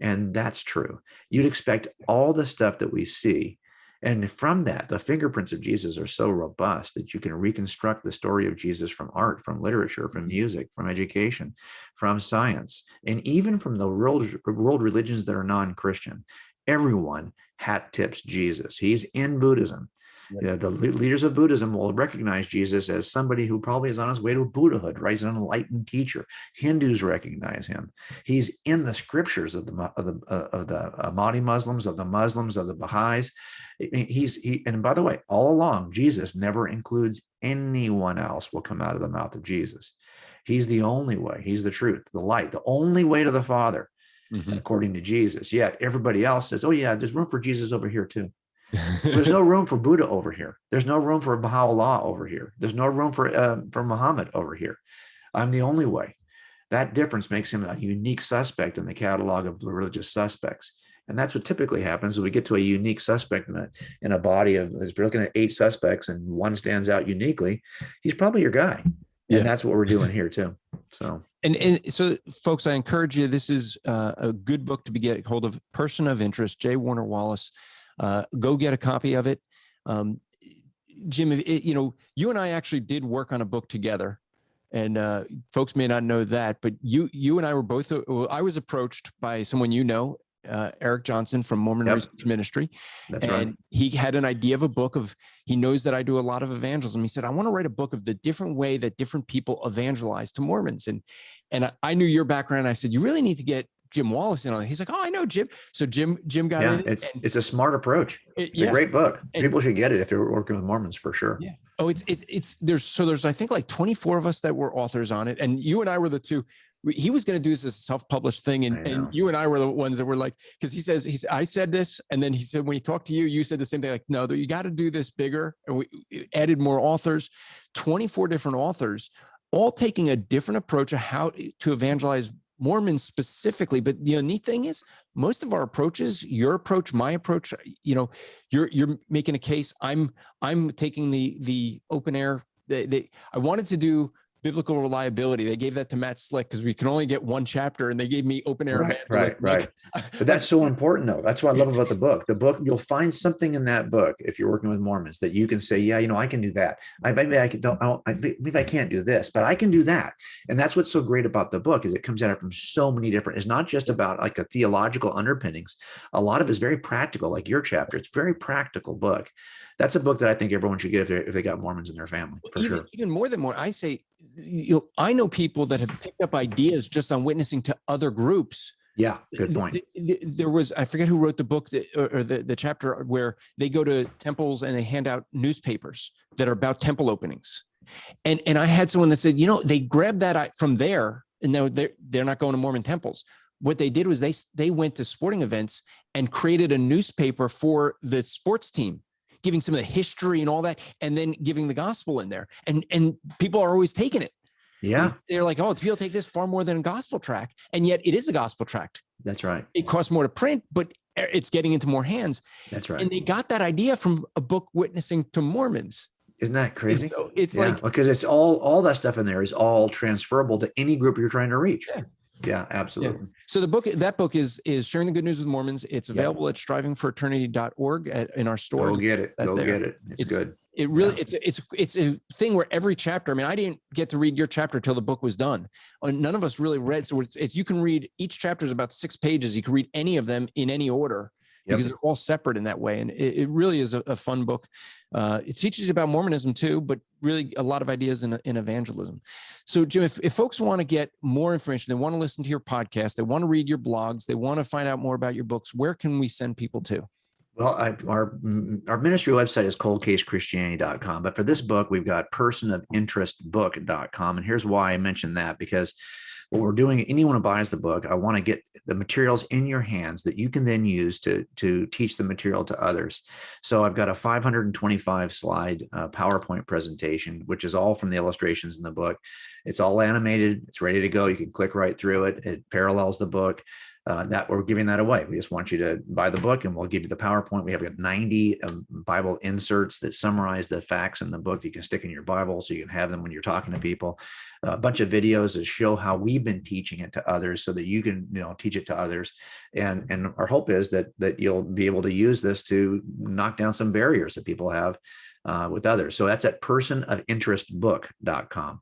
And that's true. You'd expect all the stuff that we see. And from that, the fingerprints of Jesus are so robust that you can reconstruct the story of Jesus from art, from literature, from music, from education, from science, and even from the world religions that are non-Christian. Everyone hat tips Jesus. He's in Buddhism. The leaders of Buddhism will recognize Jesus as somebody who probably is on his way to Buddhahood, right? He's an enlightened teacher. Hindus recognize him. He's in the scriptures of the Ahmadi Muslims, of the Baha'is. And by the way, all along, Jesus never includes anyone else will come out of the mouth of Jesus. He's the only way. He's the truth, the light, the only way to the Father, according to Jesus. Yet everybody else says, "Oh yeah, there's room for Jesus over here too." There's no room for Buddha over here. There's no room for Baha'u'llah over here. There's no room for Muhammad over here. I'm the only way. That difference makes him a unique suspect in the catalog of the religious suspects. And that's what typically happens when we get to a unique suspect in a body of, if you're looking at 8 suspects and one stands out uniquely, he's probably your guy. And that's what we're doing here too. So. And so, folks, I encourage you, this is a good book to get hold of. Person of Interest, J. Warner Wallace. Go get a copy of it. Jim, you and I actually did work on a book together, and folks may not know that, but you and I were both, I was approached by someone, Eric Johnson from Mormon Research Ministry. That's right. And he had an idea of a book he knows that I do a lot of evangelism. He said, I want to write a book of the different way that different people evangelize to Mormons. And I knew your background. I said, you really need to get Jim Wallace in on it. He's like, oh, I know Jim. So Jim got in. It's a smart approach. It's a great book. People should get it if they're working with Mormons for sure. Yeah. Oh, there's I think like 24 of us that were authors on it, and you and I were the two. He was going to do this as a self-published thing, and you and I were the ones that were like, because I said this, and then he said when he talked to you, you said the same thing, like, no, you got to do this bigger, and we added more authors, 24 different authors, all taking a different approach of how to evangelize Mormons specifically. But the neat thing is, most of our approaches, your approach, my approach, you're making a case. I'm taking the open air. I wanted to do biblical reliability. They gave that to Matt Slick because we can only get one chapter, and they gave me open air. Right. But that's so important, though. That's what I love about the book. The book, you'll find something in that book if you're working with Mormons that you can say, yeah, I can do that. Maybe I can't do this, but I can do that. And that's what's so great about the book is it comes at it from so many different. It's not just about like a theological underpinnings. A lot of it is very practical, like your chapter. It's a very practical book. That's a book that I think everyone should get if they got Mormons in their family, for sure. Even more than more, I say, I know people that have picked up ideas just on witnessing to other groups. Yeah, good point. There was, I forget who wrote the book or the chapter where they go to temples and they hand out newspapers that are about temple openings. And I had someone that said, they grabbed that from there, and now they're not going to Mormon temples. What they did was they went to sporting events and created a newspaper for the sports team, giving some of the history and all that, and then giving the gospel in there. And people are always taking it. Yeah. They're like, oh, people take this far more than a gospel tract. And yet it is a gospel tract. That's right. It costs more to print, but it's getting into more hands. That's right. And they got that idea from a book witnessing to Mormons. Isn't that crazy? So it's like, because it's all that stuff in there is all transferable to any group you're trying to reach. Yeah, absolutely. Yeah. So that book is Sharing the Good News with Mormons. It's available at strivingforeternity.org in our store. Go get it. It's good. It really, it's a thing where every chapter, I mean, I didn't get to read your chapter till the book was done. None of us really read. So you can read, each chapter is about 6 pages. You can read any of them in any order because they're all separate in that way. And it really is a fun book. It teaches you about Mormonism too, but really a lot of ideas in evangelism. So Jim, if folks want to get more information, they want to listen to your podcast, they want to read your blogs, they want to find out more about your books, where can we send people to? Well, our ministry website is coldcasechristianity.com. But for this book, we've got personofinterestbook.com. And here's why I mentioned that, because what we're doing, anyone who buys the book, I want to get the materials in your hands that you can then use to teach the material to others. So I've got a 525 slide PowerPoint presentation, which is all from the illustrations in the book. It's all animated. It's ready to go. You can click right through it. It parallels the book. That we're giving that away. We just want you to buy the book and we'll give you the PowerPoint. We have got 90 Bible inserts that summarize the facts in the book that you can stick in your Bible so you can have them when you're talking to people. A bunch of videos that show how we've been teaching it to others so that you can, teach it to others. And our hope is that you'll be able to use this to knock down some barriers that people have with others. So that's at personofinterestbook.com.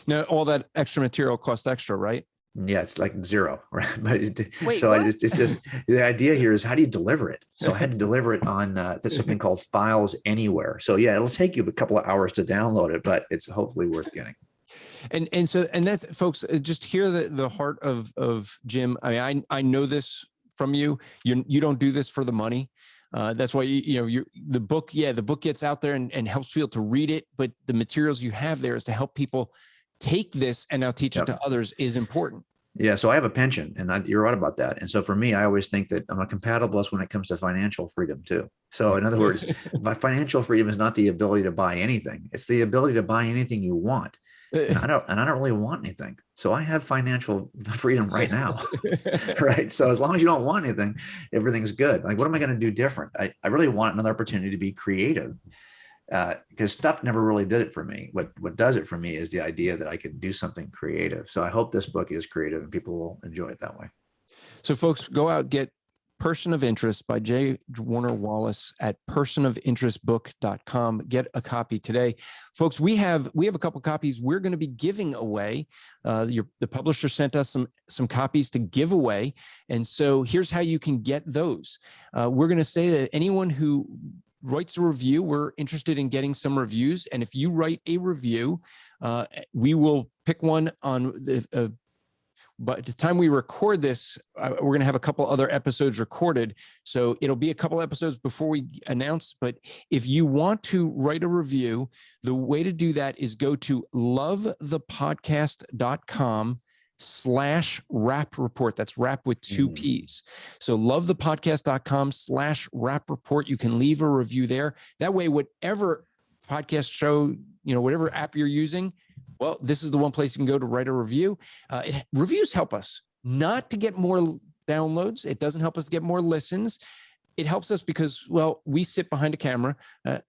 Now, all that extra material costs extra, right? Yeah, it's like zero, right? But Wait, it's just the idea here is how do you deliver it? So I had to deliver it on something called Files Anywhere. So yeah, it'll take you a couple of hours to download it, but it's hopefully worth getting. And that's, folks, just hear the heart of Jim. I mean, I know this from you. You don't do this for the money. That's why the book gets out there and helps people to read it. But the materials you have there is to help people take this and now teach it to others is important. Yeah. So I have a pension and you're right about that. And so for me, I always think that I'm a compatibilist when it comes to financial freedom too. So in other words, my financial freedom is not the ability to buy anything. It's the ability to buy anything you want. And I don't really want anything. So I have financial freedom right now. Right. So as long as you don't want anything, everything's good. Like, what am I going to do different? I really want another opportunity to be creative. Because stuff never really did it for me. What does it for me is the idea that I can do something creative. So I hope this book is creative and people will enjoy it that way. So folks, go out, get Person of Interest by J. Warner Wallace at personofinterestbook.com. Get a copy today. Folks, we have a couple copies we're going to be giving away. The publisher sent us some copies to give away. And so here's how you can get those. We're going to say that anyone who writes a review, we're interested in getting some reviews. And if you write a review, we will pick one on but the time we record this, we're going to have a couple other episodes recorded. So it'll be a couple episodes before we announce. But if you want to write a review, the way to do that is go to lovethepodcast.com/rap report. That's rap with two P's. So lovethepodcast.com/rap report. You can leave a review there. That way, whatever podcast show, whatever app you're using, well, this is the one place you can go to write a review. Reviews help us not to get more downloads. It doesn't help us to get more listens. It helps us because, well, we sit behind a camera.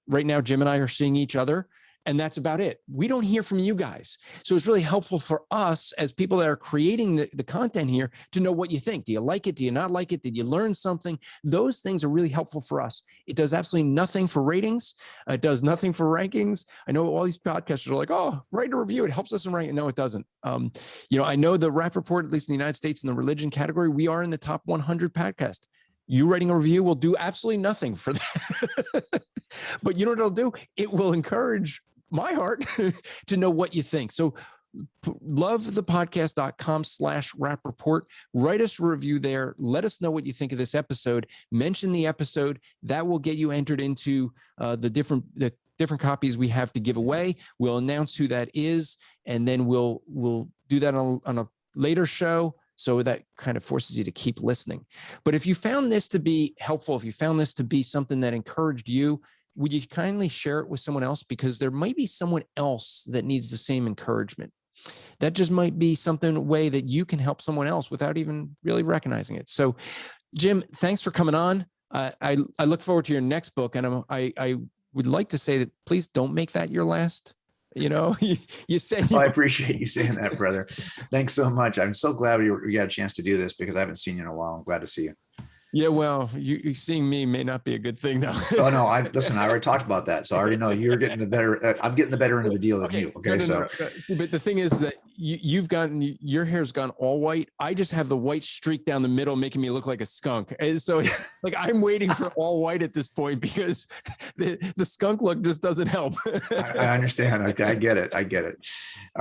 Right now, Jim and I are seeing each other. And that's about it. We don't hear from you guys. So it's really helpful for us as people that are creating the content here to know what you think. Do you like it? Do you not like it? Did you learn something? Those things are really helpful for us. It does absolutely nothing for ratings. It does nothing for rankings. I know all these podcasters are like, oh, write a review. It helps us in ranking. No, it doesn't. I know the Rap Report, at least in the United States, in the religion category, we are in the top 100 podcast. You writing a review will do absolutely nothing for that. But you know what it'll do? It will encourage my heart to know what you think. So lovethepodcast.com/rap report. Write us a review there. Let us know what you think of this episode. Mention the episode. That will get you entered into the different copies we have to give away. We'll announce who that is, and then we'll do that on a later show. So that kind of forces you to keep listening. But if you found this to be helpful, if you found this to be something that encouraged you, would you kindly share it with someone else? Because there might be someone else that needs the same encouragement. That just might be a way that you can help someone else without even really recognizing it. So, Jim, thanks for coming on. I look forward to your next book. And I would like to say that please don't make that your last. You said. I appreciate you saying that, brother. Thanks so much. I'm so glad we got a chance to do this because I haven't seen you in a while. I'm glad to see you. Yeah, well, you seeing me may not be a good thing, though. Oh no, I already talked about that, so I already know you're getting the better. I'm getting the better end of the deal than you. Okay, no. See, but the thing is that your hair's gone all white. I just have the white streak down the middle, making me look like a skunk. And so, like, I'm waiting for all white at this point because the skunk look just doesn't help. I understand. Okay, I get it. All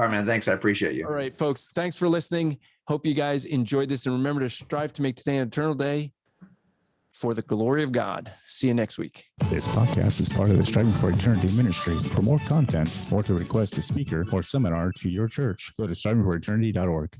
right, man. Thanks. I appreciate you. All right, folks. Thanks for listening. Hope you guys enjoyed this, and remember to strive to make today an eternal day for the glory of God. See you next week. This podcast is part of the Striving for Eternity ministry. For more content or to request a speaker or seminar to your church, go to strivingforeternity.org.